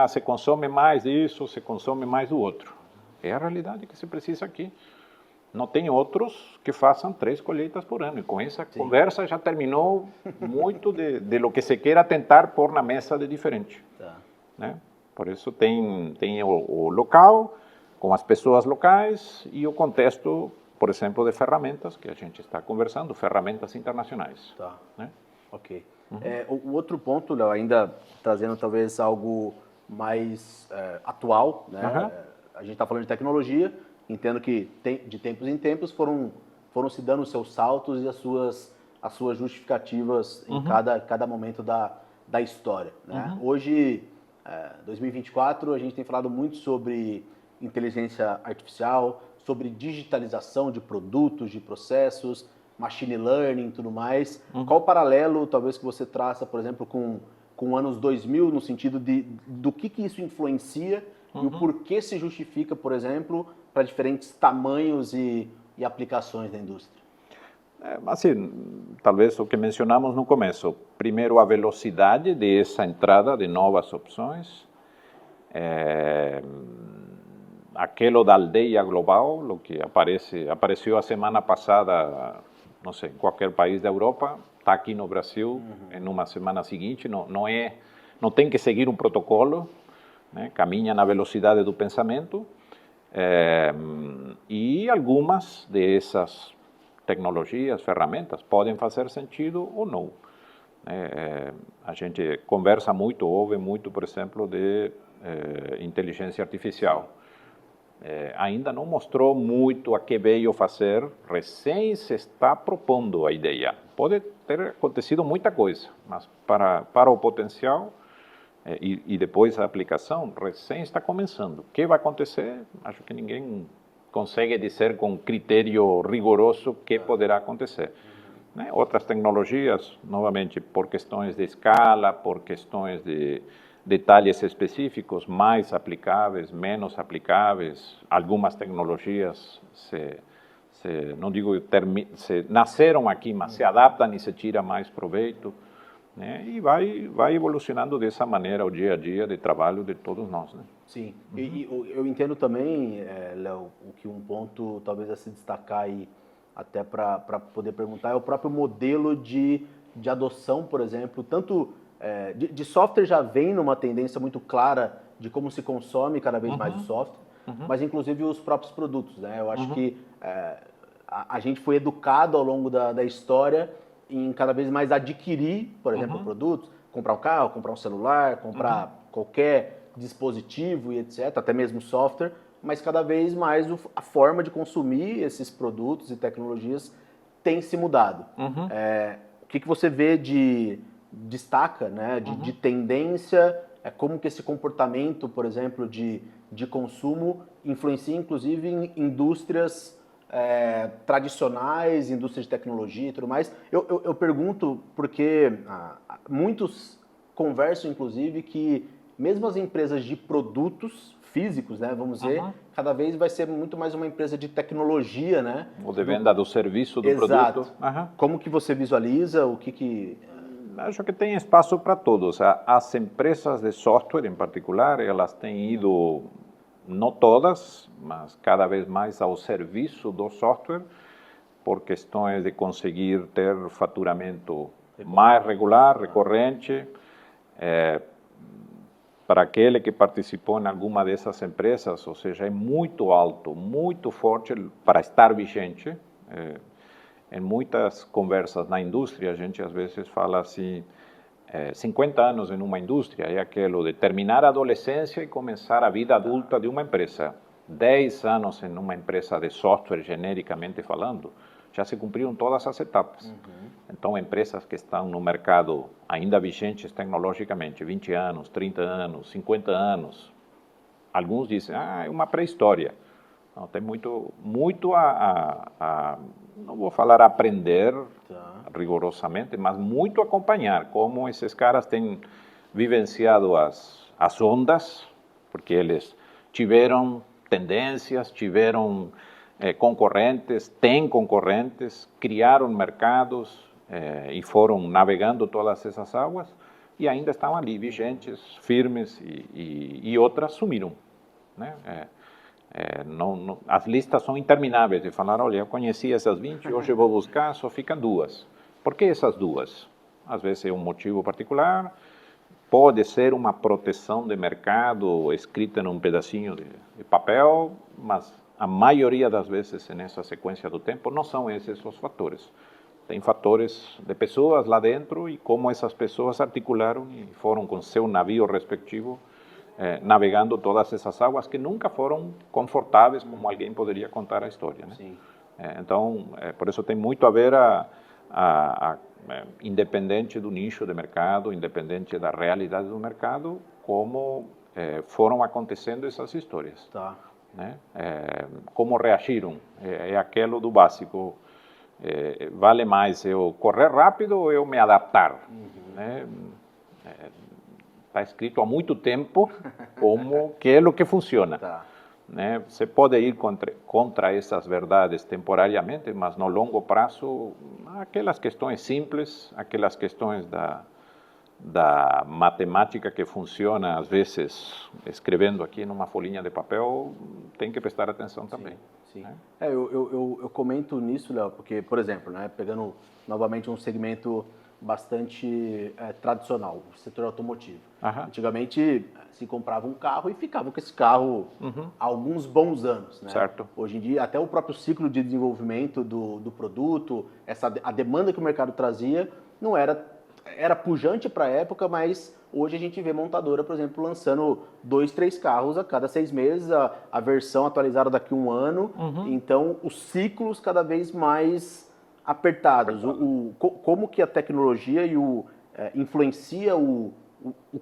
Se consome mais disso, se consome mais do outro. É a realidade que se precisa aqui. Não tem outros que façam 3 colheitas por ano. E com essa conversa já terminou muito de lo que se queira tentar pôr na mesa de diferente. Né? Por isso tem o local, com as pessoas locais e o contexto, por exemplo, de ferramentas que a gente está conversando, ferramentas internacionais. Né? Ok. O outro ponto, Léo, ainda trazendo talvez algo mais atual, né? A gente está falando de tecnologia, entendo que de tempos em tempos foram se dando os seus saltos e as suas justificativas em cada momento da história. Né? Hoje, 2024, a gente tem falado muito sobre inteligência artificial, sobre digitalização de produtos, de processos, machine learning e tudo mais. Qual o paralelo, talvez, que você traça, por exemplo, com anos 2000, no sentido do que isso influencia e o porquê se justifica, por exemplo, para diferentes tamanhos e aplicações da indústria? Assim, talvez o que mencionamos no começo. Primeiro, a velocidade dessa entrada de novas opções. Aquilo da aldeia global, o que apareceu a semana passada, não sei, em qualquer país da Europa, está aqui no Brasil em uma semana seguinte, não tem que seguir um protocolo, né? Caminha na velocidade do pensamento, e algumas dessas tecnologias, ferramentas, podem fazer sentido ou não. A gente conversa muito, ouve muito, por exemplo, de inteligência artificial. Ainda não mostrou muito a que veio fazer, recém se está propondo a ideia. Pode ter acontecido muita coisa, mas para o potencial e depois a aplicação, recém está começando. O que vai acontecer? Acho que ninguém consegue dizer com critério rigoroso o que poderá acontecer. Outras tecnologias, novamente, por questões de escala, por questões de detalhes específicos, mais aplicáveis, menos aplicáveis. Algumas tecnologias não digo se nasceram aqui, mas se adaptam e se tira mais proveito, né? E vai evolucionando dessa maneira o dia a dia de trabalho de todos nós, né? Sim, e eu entendo também, Léo, que um ponto talvez a se destacar aí, até para poder perguntar, é o próprio modelo de adoção, por exemplo, tanto de software já vem numa tendência muito clara de como se consome cada vez mais o software, mas inclusive os próprios produtos, né? Eu acho que a gente foi educado ao longo da história em cada vez mais adquirir, por exemplo, produtos, comprar um carro, comprar um celular, comprar qualquer dispositivo e etc., até mesmo software, mas cada vez mais a forma de consumir esses produtos e tecnologias tem se mudado. O que você vê destaca, né, de tendência, como que esse comportamento, por exemplo, de consumo influencia inclusive em indústrias tradicionais, indústrias de tecnologia e tudo mais. Eu pergunto porque muitos conversam, inclusive, que mesmo as empresas de produtos físicos, né, vamos dizer, cada vez vai ser muito mais uma empresa de tecnologia, né? Ou de venda do serviço, do Exato. produto. Como que você visualiza, o que... Acho que tem espaço para todos. As empresas de software, em particular, elas têm ido, não todas, mas cada vez mais ao serviço do software, por questões de conseguir ter faturamento mais regular, recorrente. Para aquele que participou em alguma dessas empresas, ou seja, é muito alto, muito forte para estar vigente. Em muitas conversas na indústria, a gente às vezes fala assim, 50 anos em uma indústria é aquilo de terminar a adolescência e começar a vida adulta de uma empresa. 10 anos em uma empresa de software, genericamente falando, já se cumpriram todas as etapas. Então, empresas que estão no mercado ainda vigentes tecnologicamente, 20 anos, 30 anos, 50 anos, alguns dizem, é uma pré-história. Não, tem muito não vou falar aprender rigorosamente, mas muito acompanhar como esses caras têm vivenciado as ondas, porque eles tiveram tendências, tiveram concorrentes, têm concorrentes, criaram mercados e foram navegando todas essas águas e ainda estão ali vigentes, firmes e outras sumiram, né? As listas são intermináveis de falar, olha, eu conheci essas 20, hoje eu vou buscar, só ficam 2. Por que essas 2? Às vezes é um motivo particular, pode ser uma proteção de mercado escrita num pedacinho de papel, mas a maioria das vezes nessa sequência do tempo não são esses os fatores. Tem fatores de pessoas lá dentro e como essas pessoas articularam e foram com seu navio respectivo navegando todas essas águas que nunca foram confortáveis, como alguém poderia contar a história, né? Sim. Então, por isso tem muito a ver independente do nicho de mercado, independente da realidade do mercado, como foram acontecendo essas histórias. Tá. Né? Como reagiram? É aquilo do básico. Vale mais eu correr rápido ou eu me adaptar? Né? Está escrito há muito tempo como que é o que funciona. Tá. Né? Você pode ir contra essas verdades temporariamente, mas no longo prazo, aquelas questões simples, aquelas questões da matemática que funciona, às vezes, escrevendo aqui numa folhinha de papel, tem que prestar atenção também. Sim. Sim. Né? Eu comento nisso, Léo, porque, por exemplo, né, pegando novamente um segmento bastante tradicional, o setor automotivo. Aham. Antigamente se comprava um carro e ficava com esse carro há alguns bons anos. Né? Certo. Hoje em dia, até o próprio ciclo de desenvolvimento do produto, a demanda que o mercado trazia, não era pujante para a época, mas hoje a gente vê montadora, por exemplo, lançando 2, 3 carros a cada 6 meses, a versão atualizada daqui a um ano. Então, os ciclos cada vez mais apertados. Como que a tecnologia influencia o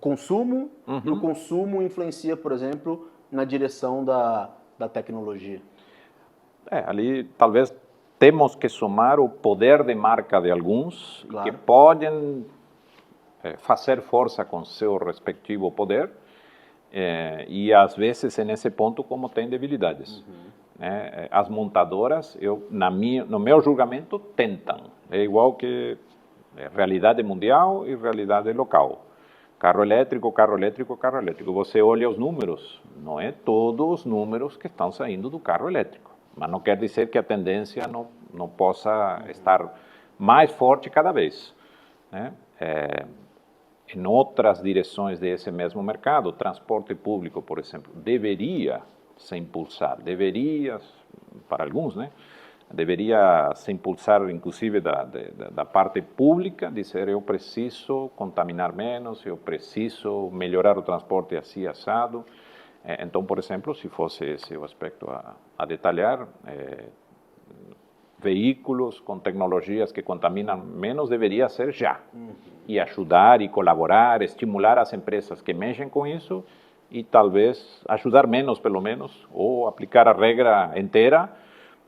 consumo e o consumo influencia, por exemplo, na direção da tecnologia. Ali talvez temos que somar o poder de marca de alguns Claro. que podem fazer força com seu respectivo poder e às vezes nesse ponto como tem debilidades. Né? As montadoras, no meu julgamento, tentam. É igual que realidade mundial e realidade local. Carro elétrico, carro elétrico, carro elétrico. Você olha os números, não é todos os números que estão saindo do carro elétrico. Mas não quer dizer que a tendência não possa estar mais forte cada vez. Né? Em outras direções desse mesmo mercado, o transporte público, por exemplo, deveria se impulsar, para alguns, né? Deveria se impulsar, inclusive, da parte pública, dizer eu preciso contaminar menos, eu preciso melhorar o transporte assim, assado. Então, por exemplo, se fosse esse o aspecto a detalhar, veículos com tecnologias que contaminam menos deveria ser já. E ajudar e colaborar, estimular as empresas que mexem com isso e talvez ajudar menos, pelo menos, ou aplicar a regra inteira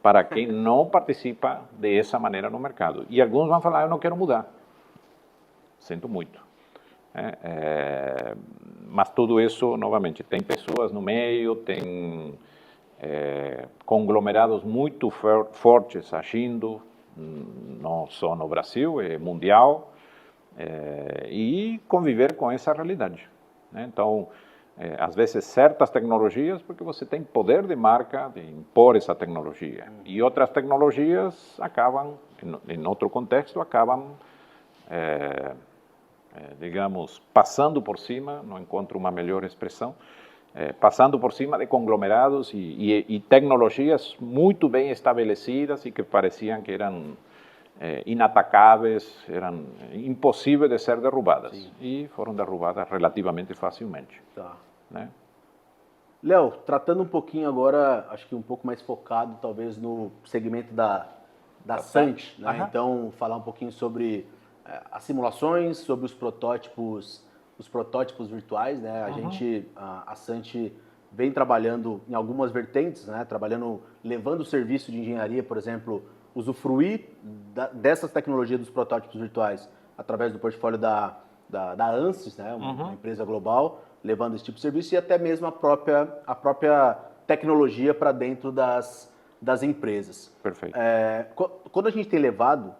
para quem não participa dessa maneira no mercado. E alguns vão falar, eu não quero mudar. Sinto muito. Mas tudo isso, novamente, tem pessoas no meio, tem conglomerados muito fortes agindo, não só no Brasil, é mundial, e conviver com essa realidade. Né? Então, às vezes, certas tecnologias, porque você tem poder de marca de impor essa tecnologia. E outras tecnologias acabam, em outro contexto, digamos, passando por cima, não encontro uma melhor expressão, passando por cima de conglomerados e tecnologias muito bem estabelecidas e que pareciam que eram inatacáveis, eram impossíveis de ser derrubadas. Sim. E foram derrubadas relativamente facilmente. Tá. Né? Léo, tratando um pouquinho agora, acho que um pouco mais focado talvez no segmento da Sant, né? Então, falar um pouquinho sobre as simulações, sobre os protótipos virtuais, né? A Sant vem trabalhando em algumas vertentes, né? Levando o serviço de engenharia, por exemplo, usufruir dessas tecnologias dos protótipos virtuais através do portfólio da Ansys, né? Uma empresa global, levando esse tipo de serviço e até mesmo a própria tecnologia para dentro das empresas. Perfeito. Quando a gente tem levado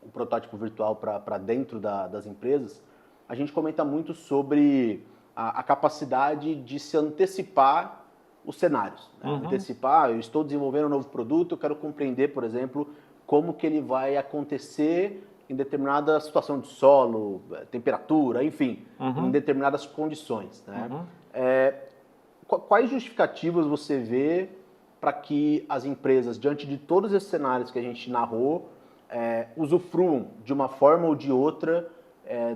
o protótipo virtual para dentro das empresas, a gente comenta muito sobre a capacidade de se antecipar os cenários. Né? Antecipar, eu estou desenvolvendo um novo produto, eu quero compreender, por exemplo, como que ele vai acontecer em determinada situação de solo, temperatura, enfim, em determinadas condições. Né? Quais justificativas você vê para que as empresas, diante de todos esses cenários que a gente narrou, usufruam de uma forma ou de outra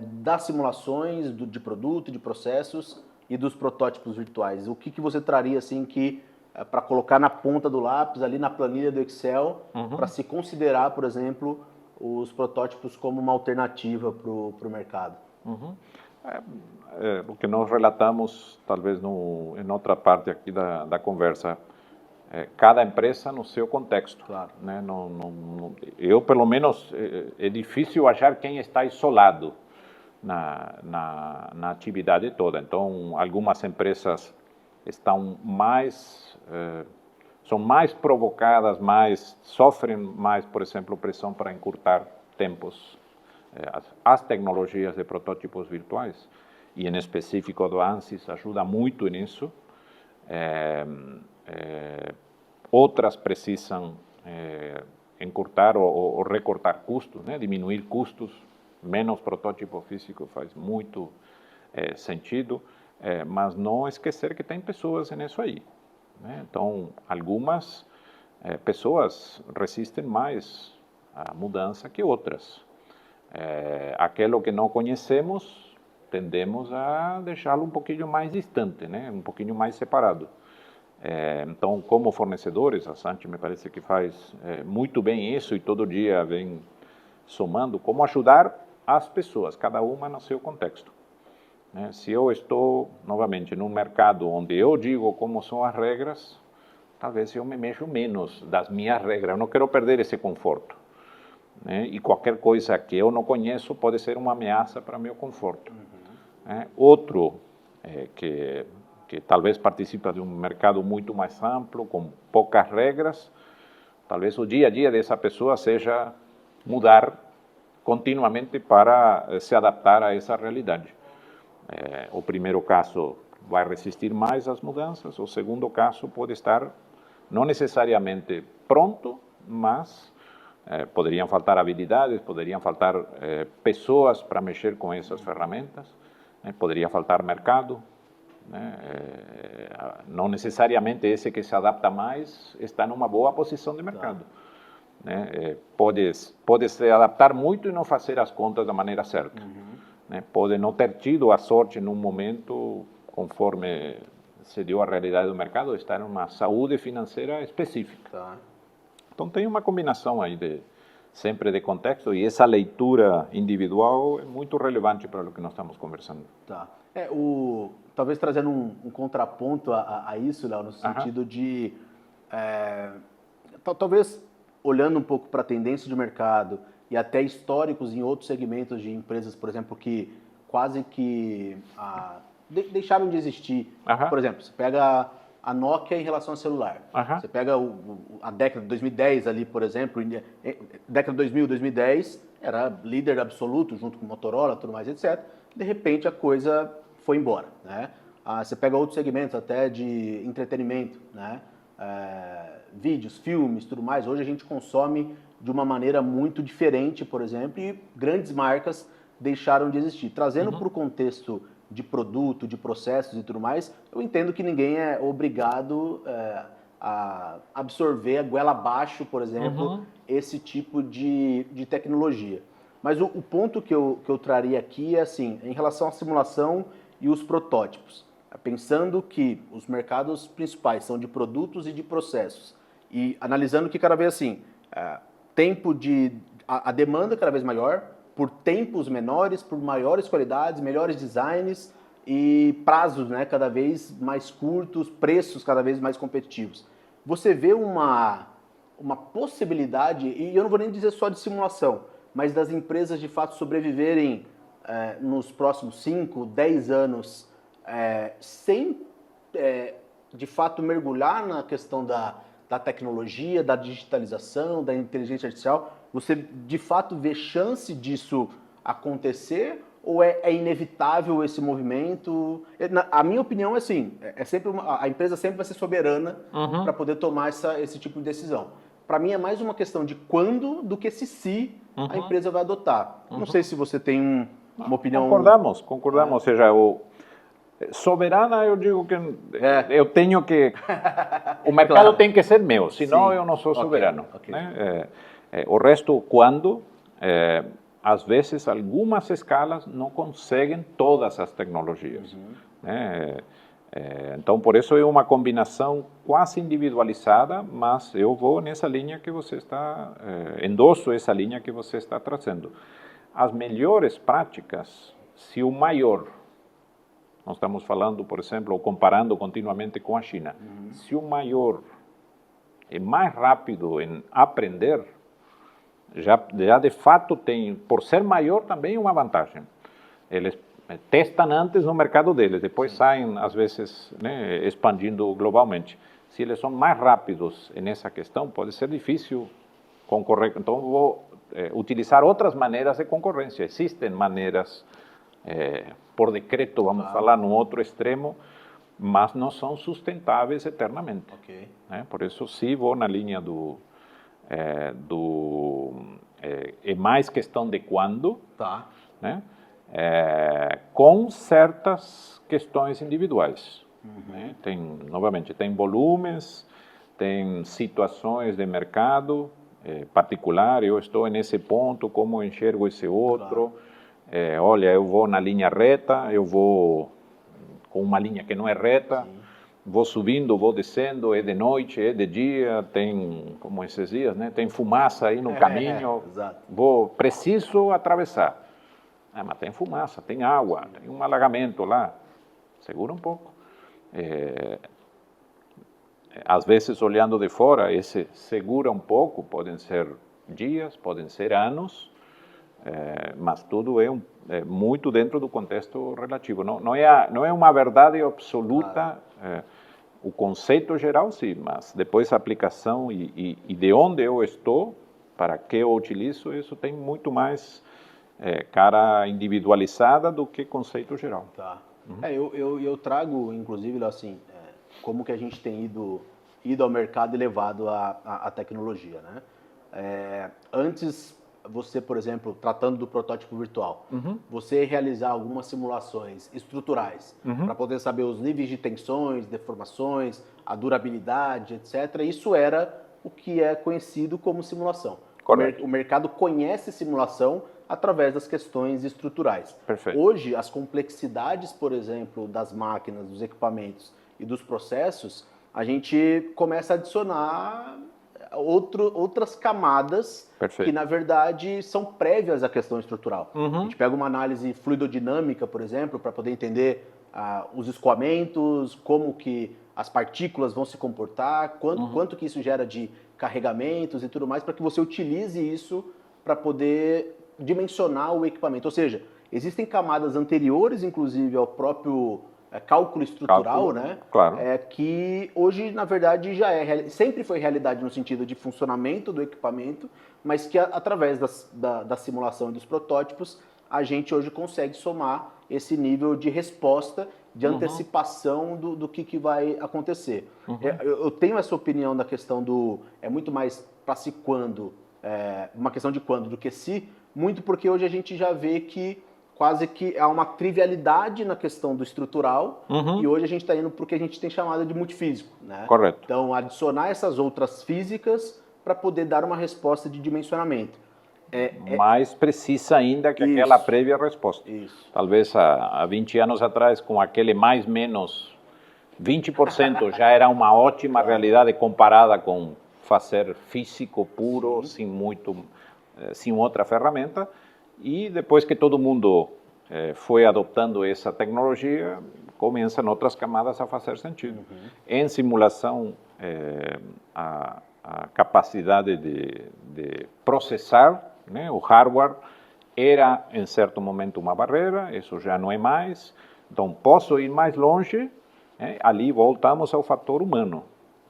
das simulações de produto, de processos e dos protótipos virtuais? O que você traria assim para colocar na ponta do lápis, ali na planilha do Excel, para se considerar, por exemplo, os protótipos como uma alternativa para o mercado? O que nós relatamos, talvez em outra parte aqui da conversa, cada empresa no seu contexto. Claro. Né? Eu, pelo menos, é difícil achar quem está isolado na atividade toda. Então, algumas empresas são mais provocadas, sofrem mais, por exemplo, pressão para encurtar tempos. As tecnologias de protótipos virtuais, e em específico do ANSYS, ajuda muito nisso. outras precisam encurtar ou recortar custos, né? Diminuir custos, menos protótipo físico faz muito sentido, mas não esquecer que tem pessoas nisso aí, né? Então, algumas pessoas resistem mais à mudança que outras. Aquilo que não conhecemos, tendemos a deixá-lo um pouquinho mais distante, né? Um pouquinho mais separado. Então, como fornecedores, a Sanchi me parece que faz muito bem isso e todo dia vem somando como ajudar as pessoas, cada uma no seu contexto. Se eu estou, novamente, num mercado onde eu digo como são as regras, talvez eu me mexo menos das minhas regras, eu não quero perder esse conforto. E qualquer coisa que eu não conheço pode ser uma ameaça para meu conforto. Outro que talvez participa de um mercado muito mais amplo, com poucas regras, talvez o dia a dia dessa pessoa seja mudar continuamente para se adaptar a essa realidade. O primeiro caso vai resistir mais às mudanças, o segundo caso pode estar não necessariamente pronto, mas poderiam faltar habilidades, poderiam faltar pessoas para mexer com essas ferramentas, poderia faltar mercado. Não necessariamente esse que se adapta mais está numa boa posição de mercado. Pode se adaptar muito e não fazer as contas da maneira certa. Pode não ter tido a sorte num momento, conforme se deu a realidade do mercado, estar em uma saúde financeira específica. Então tem uma combinação aí sempre de contexto, e essa leitura individual é muito relevante para o que nós estamos conversando. Talvez trazendo um contraponto a isso, Léo, no sentido de talvez olhando um pouco para a tendência de mercado e até históricos em outros segmentos de empresas, por exemplo, que quase que deixaram de existir. Por exemplo, você pega a Nokia em relação ao celular. Você pega a década de 2010 ali, por exemplo, década de 2000, 2010, era líder absoluto junto com Motorola, tudo mais, etc. De repente a coisa foi embora, né? Você pega outros segmentos até de entretenimento, né? Vídeos, filmes, tudo mais. Hoje a gente consome de uma maneira muito diferente, por exemplo, e grandes marcas deixaram de existir. Trazendo para o contexto de produto, de processos e tudo mais, eu entendo que ninguém é obrigado a absorver a goela abaixo, por exemplo, esse tipo de tecnologia. Mas o ponto que eu traria aqui é assim, em relação à simulação e os protótipos. Pensando que os mercados principais são de produtos e de processos, e analisando que cada vez assim, a demanda cada vez maior, por tempos menores, por maiores qualidades, melhores designs e prazos, né, cada vez mais curtos, preços cada vez mais competitivos. Você vê uma possibilidade, e eu não vou nem dizer só de simulação, mas das empresas de fato sobreviverem nos próximos 5, 10 anos sem de fato mergulhar na questão da tecnologia, da digitalização, da inteligência artificial? Você de fato vê chance disso acontecer ou é inevitável esse movimento? A minha opinião é assim, sempre a empresa sempre vai ser soberana para poder tomar esse tipo de decisão. Para mim é mais uma questão de quando do que se a empresa vai adotar. Não sei se você tem uma opinião... Concordamos. Ou seja, soberana eu digo que eu tenho que... O mercado tem que ser meu, senão eu não sou soberano. Né? O resto, quando... às vezes, algumas escalas não conseguem todas as tecnologias. Então, por isso é uma combinação quase individualizada, mas eu vou nessa linha que você está... endosso essa linha que você está trazendo. As melhores práticas, se o maior... Nós estamos falando, por exemplo, ou comparando continuamente com a China. Se o maior é mais rápido em aprender, já de fato tem, por ser maior, também uma vantagem. Eles testam antes no mercado deles, depois saem, às vezes, né, expandindo globalmente. Se eles são mais rápidos nessa questão, pode ser difícil concorrer. Então, vou utilizar outras maneiras de concorrência. Existem maneiras... por decreto, vamos falar no outro extremo, mas não são sustentáveis eternamente. Ok. Né? Por isso, sim, vou na linha é mais questão de quando, Tá. né? Com certas questões individuais. Né? Novamente, tem volumes, tem situações de mercado particular, eu estou nesse ponto, como enxergo esse outro. Claro. Olha, eu vou na linha reta, eu vou com uma linha que não é reta, sim, vou subindo, vou descendo, é de noite, é de dia, tem, como esses dias, né? Tem fumaça aí no caminho, preciso atravessar. Mas tem fumaça, tem água, sim, tem um alagamento lá, segura um pouco. Às vezes, olhando de fora, esse segura um pouco, podem ser dias, podem ser anos, mas tudo é muito dentro do contexto relativo. Não é uma verdade absoluta, claro, o conceito geral, sim, mas depois a aplicação e de onde eu estou, para que eu utilizo, isso tem muito mais cara individualizada do que conceito geral. Tá. Eu trago, inclusive, assim, como que a gente tem ido ao mercado e levado a tecnologia, né? Antes, você, por exemplo, tratando do protótipo virtual, você realizar algumas simulações estruturais para poder saber os níveis de tensões, deformações, a durabilidade, etc. Isso era o que é conhecido como simulação. Correto. O mercado conhece simulação através das questões estruturais. Perfeito. Hoje, as complexidades, por exemplo, das máquinas, dos equipamentos e dos processos, a gente começa a adicionar outras camadas, perfeito, que, na verdade, são prévias à questão estrutural. A gente pega uma análise fluidodinâmica, por exemplo, para poder entender os escoamentos, como que as partículas vão se comportar, quanto que isso gera de carregamentos e tudo mais, para que você utilize isso para poder dimensionar o equipamento. Ou seja, existem camadas anteriores, inclusive, ao próprio cálculo estrutural, né? Claro. Que hoje, na verdade, sempre foi realidade no sentido de funcionamento do equipamento, mas que através da simulação e dos protótipos, a gente hoje consegue somar esse nível de resposta, de antecipação do que vai acontecer. Eu tenho essa opinião da questão é muito mais para se quando, uma questão de quando do que se, muito porque hoje a gente já vê que quase que há uma trivialidade na questão do estrutural, e hoje a gente está indo para o que a gente tem chamado de multifísico, né? Correto. Então, adicionar essas outras físicas para poder dar uma resposta de dimensionamento. Mais precisa ainda que aquela prévia resposta. Isso. Talvez há 20 anos atrás, com aquele mais menos 20%, já era uma ótima realidade comparada com fazer físico puro, sem outra ferramenta. E depois que todo mundo foi adoptando essa tecnologia, começam outras camadas a fazer sentido. Em simulação, a capacidade de processar, né, o hardware, era em certo momento uma barreira, isso já não é mais. Então, posso ir mais longe, ali voltamos ao fator humano.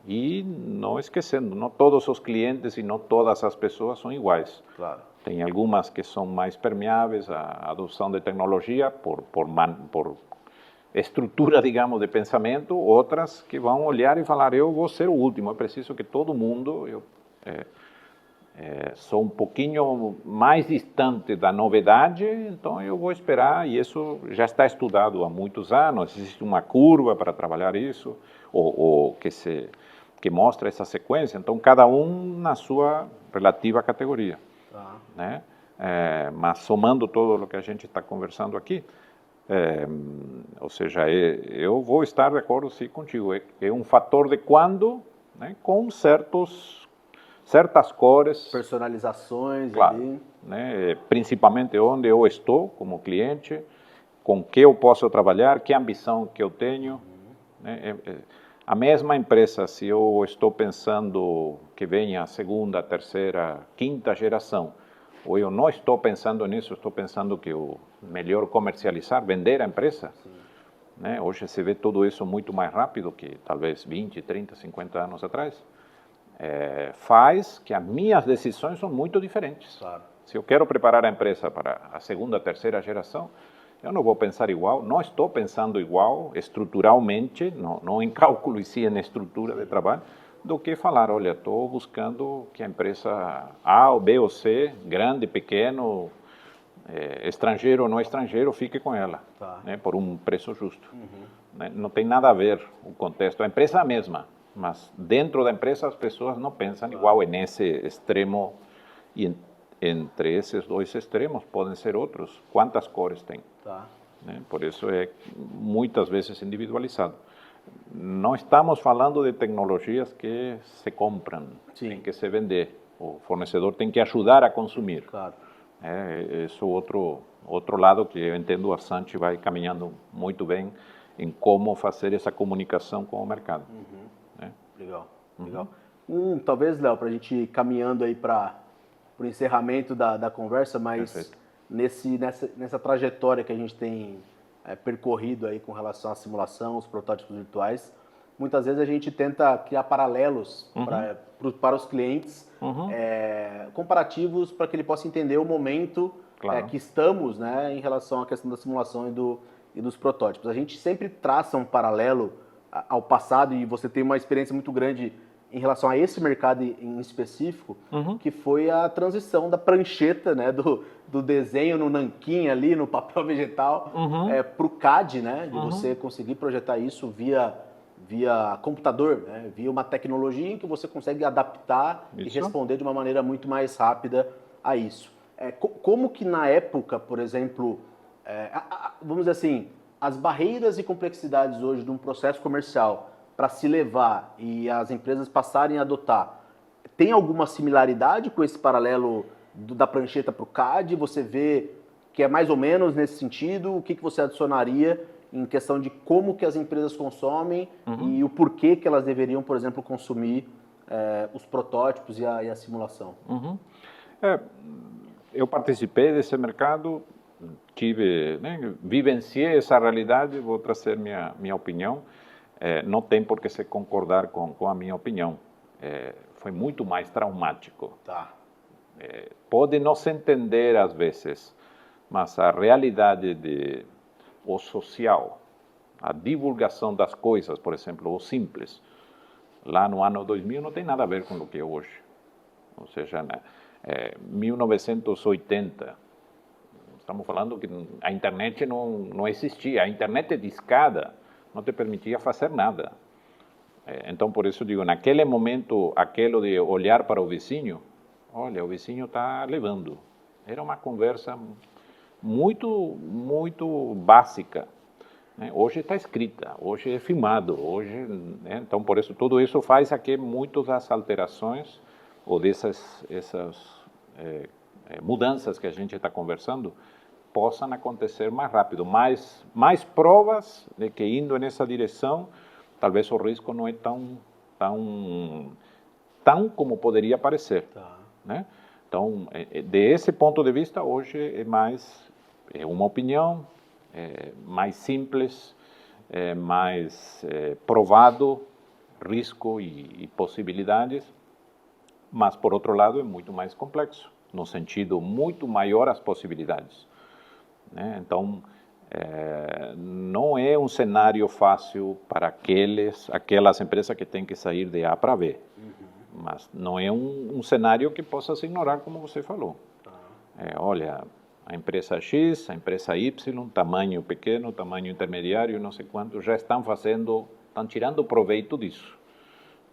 E não esquecendo, não todos os clientes e não todas as pessoas são iguais. Claro. Tem algumas que são mais permeáveis à adoção de tecnologia por estrutura, digamos, de pensamento, outras que vão olhar e falar, eu vou ser o último, é preciso que todo mundo... sou um pouquinho mais distante da novidade, então eu vou esperar, e isso já está estudado há muitos anos, existe uma curva para trabalhar isso, ou que mostra essa sequência, então cada um na sua relativa categoria. Né? Mas somando todo o que a gente está conversando aqui, ou seja, eu vou estar de acordo sim contigo, é um fator de quando, né, com certas cores. Personalizações, claro, ali. Né, principalmente onde eu estou como cliente, com que eu posso trabalhar, que ambição que eu tenho. Né, a mesma empresa, se eu estou pensando que venha a segunda, terceira, quinta geração, ou eu não estou pensando nisso, estou pensando que o melhor comercializar, vender a empresa. Né? Hoje se vê tudo isso muito mais rápido que talvez 20, 30, 50 anos atrás. Faz que as minhas decisões são muito diferentes. Claro. Se eu quero preparar a empresa para a segunda, terceira geração, eu não vou pensar igual, não estou pensando igual estruturalmente, não em cálculo e sim em estrutura de trabalho, do que falar, olha, estou buscando que a empresa A ou B ou C, grande, pequeno, estrangeiro ou não estrangeiro, fique com ela, Tá. né, por um preço justo. Né? Não tem nada a ver o contexto. A empresa é a mesma, mas dentro da empresa as pessoas não pensam igual nesse extremo. E entre esses dois extremos podem ser outros. Quantas cores tem? Tá. Né? Por isso é muitas vezes individualizado. Não estamos falando de tecnologias que se compram, Sim. tem que se vender. O fornecedor tem que ajudar a consumir. Claro. Esse outro lado que eu entendo a Sanchi vai caminhando muito bem em como fazer essa comunicação com o mercado. Né? Legal, legal. Talvez, Léo, para a gente ir caminhando aí para o encerramento da conversa, mas nessa trajetória que a gente tem percorrido aí com relação à simulação, os protótipos virtuais, muitas vezes a gente tenta criar paralelos para os clientes, comparativos para que ele possa entender o momento que estamos, né, em relação à questão da simulação e dos protótipos. A gente sempre traça um paralelo ao passado e você tem uma experiência muito grande em relação a esse mercado em específico, que foi a transição da prancheta, né, do desenho no nanquim ali, no papel vegetal, para o CAD, né, de você conseguir projetar isso via computador, né, via uma tecnologia em que você consegue adaptar e responder de uma maneira muito mais rápida a isso. Como que na época, por exemplo, vamos dizer assim, as barreiras e complexidades hoje de um processo comercial para se levar e as empresas passarem a adotar, tem alguma similaridade com esse paralelo da prancheta para o CAD? Você vê que é mais ou menos nesse sentido? O que você adicionaria em questão de como que as empresas consomem e o porquê que elas deveriam, por exemplo, consumir os protótipos e a simulação? Eu participei desse mercado, vivenciei essa realidade, vou trazer minha opinião. Não tem por que se concordar com a minha opinião. Foi muito mais traumático. Tá. Pode não se entender às vezes, mas a realidade o social, a divulgação das coisas, por exemplo, o simples, lá no ano 2000 não tem nada a ver com o que é hoje. Ou seja, 1980, estamos falando que a internet não existia, a internet discada não te permitia fazer nada. Então, por isso digo, naquele momento, aquilo de olhar para o vizinho, olha, o vizinho está levando. Era uma conversa muito, muito básica. Hoje está escrita, hoje é filmado, então por isso tudo isso faz que muitas das alterações ou essas mudanças que a gente está conversando possam acontecer mais rápido, mais provas de que indo nessa direção, talvez o risco não é tão como poderia parecer. Tá. Né? Então, desse ponto de vista, hoje é uma opinião, mais simples, mais provado, risco e possibilidades, mas, por outro lado, é muito mais complexo, no sentido muito maior as possibilidades. Né? Então, não é um cenário fácil para aquelas empresas que têm que sair de A para B, mas não é um cenário que possa se ignorar, como você falou. Olha, a empresa X, a empresa Y, tamanho pequeno, tamanho intermediário, não sei quanto, já estão tirando proveito disso,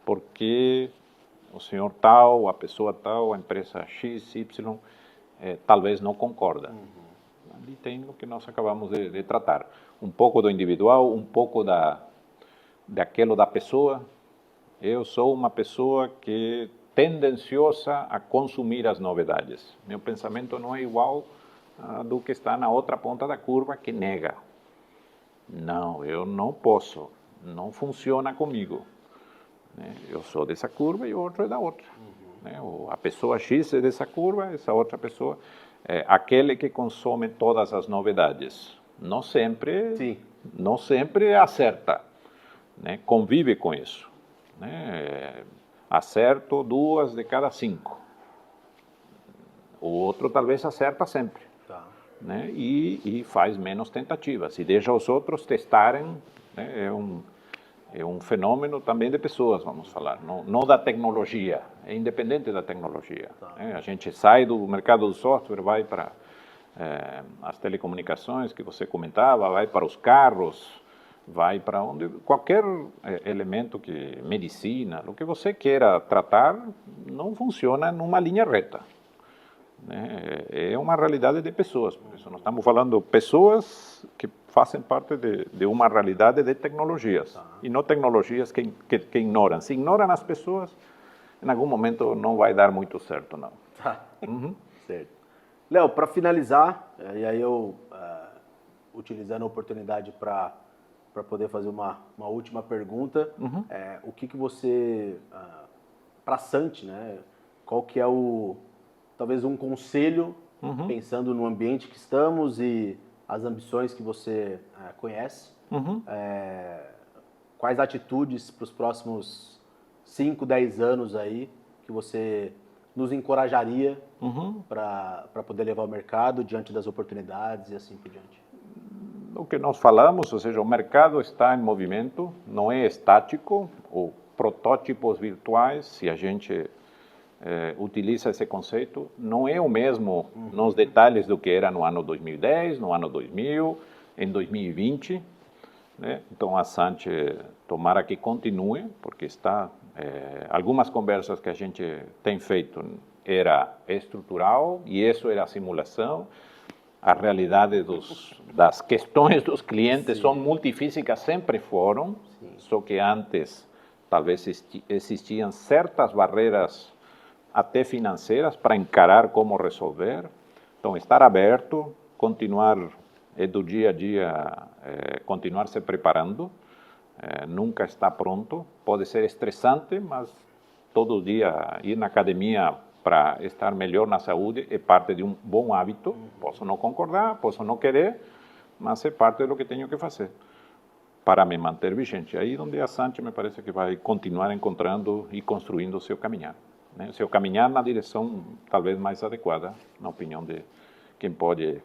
porque o senhor tal, a pessoa tal, a empresa X, Y, talvez não concorda. Ali tem o que nós acabamos de tratar. Um pouco do individual, um pouco daquilo da pessoa. Eu sou uma pessoa que tendenciosa a consumir as novidades. Meu pensamento não é igual do que está na outra ponta da curva que nega. Não, eu não posso. Não funciona comigo. Eu sou dessa curva e o outro é da outra. A pessoa X é dessa curva, essa outra pessoa aquele que consome todas as novidades. Não sempre acerta, né? Convive com isso. Né? Acerto 2 de cada 5. O outro talvez acerta sempre. Tá. né? E faz menos tentativas e deixa os outros testarem, né? É um fenômeno também de pessoas, vamos falar, não da tecnologia, é independente da tecnologia. Né? A gente sai do mercado do software, vai para as telecomunicações que você comentava, vai para os carros, vai para onde qualquer elemento que medicina, o que você queira tratar, não funciona numa linha reta. Né? É uma realidade de pessoas, por isso nós estamos falando de pessoas que fazem parte de uma realidade de tecnologias, e não tecnologias que ignoram. Se ignoram as pessoas, em algum momento não vai dar muito certo, não. Tá. Certo. Léo, para finalizar, e aí eu, utilizando a oportunidade para poder fazer uma última pergunta, o que você, para a Sant, né, qual que é talvez um conselho, pensando no ambiente que estamos e as ambições que você conhece, quais atitudes para os próximos 5, 10 anos aí que você nos encorajaria para poder levar ao mercado diante das oportunidades e assim por diante? O que nós falamos, ou seja, o mercado está em movimento, não é estático, ou protótipos virtuais, se a gente utiliza esse conceito, não é o mesmo nos detalhes do que era no ano 2010, no ano 2000, em 2020. Né? Então a Sant tomara que continue, porque está algumas conversas que a gente tem feito era estrutural e isso era simulação. A realidade das questões dos clientes são multifísicas, sempre foram, só que antes talvez existiam certas barreiras até financeiras para encarar como resolver. Então estar aberto, continuar do dia a dia, continuar se preparando, nunca está pronto, pode ser estressante, mas todo dia ir na academia para estar melhor na saúde é parte de um bom hábito. Posso não concordar, posso não querer, mas é parte do que tenho que fazer para me manter vigente. Aí onde a Sant me parece que vai continuar encontrando e construindo o seu caminhar. Né? O seu caminhar na direção talvez mais adequada, na opinião de quem pode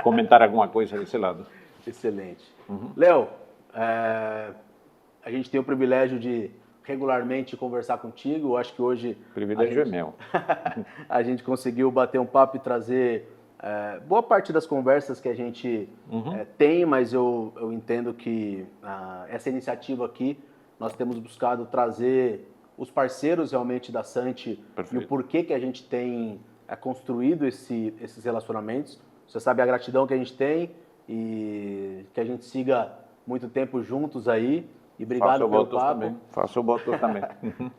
comentar alguma coisa desse lado. Excelente. Léo, a gente tem o privilégio de regularmente conversar contigo. Eu acho que hoje... O privilégio é meu. A gente conseguiu bater um papo e trazer boa parte das conversas que a gente tem, mas eu entendo que essa iniciativa aqui, nós temos buscado trazer os parceiros realmente da Sant e o porquê que a gente tem construído esses relacionamentos. Você sabe a gratidão que a gente tem e que a gente siga muito tempo juntos aí. E obrigado pelo papo. Faço o voto também.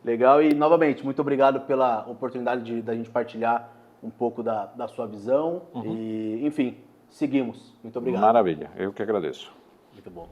Legal. E, novamente, muito obrigado pela oportunidade da gente partilhar um pouco da sua visão. E, enfim, seguimos. Muito obrigado. Maravilha. Eu que agradeço. Muito bom.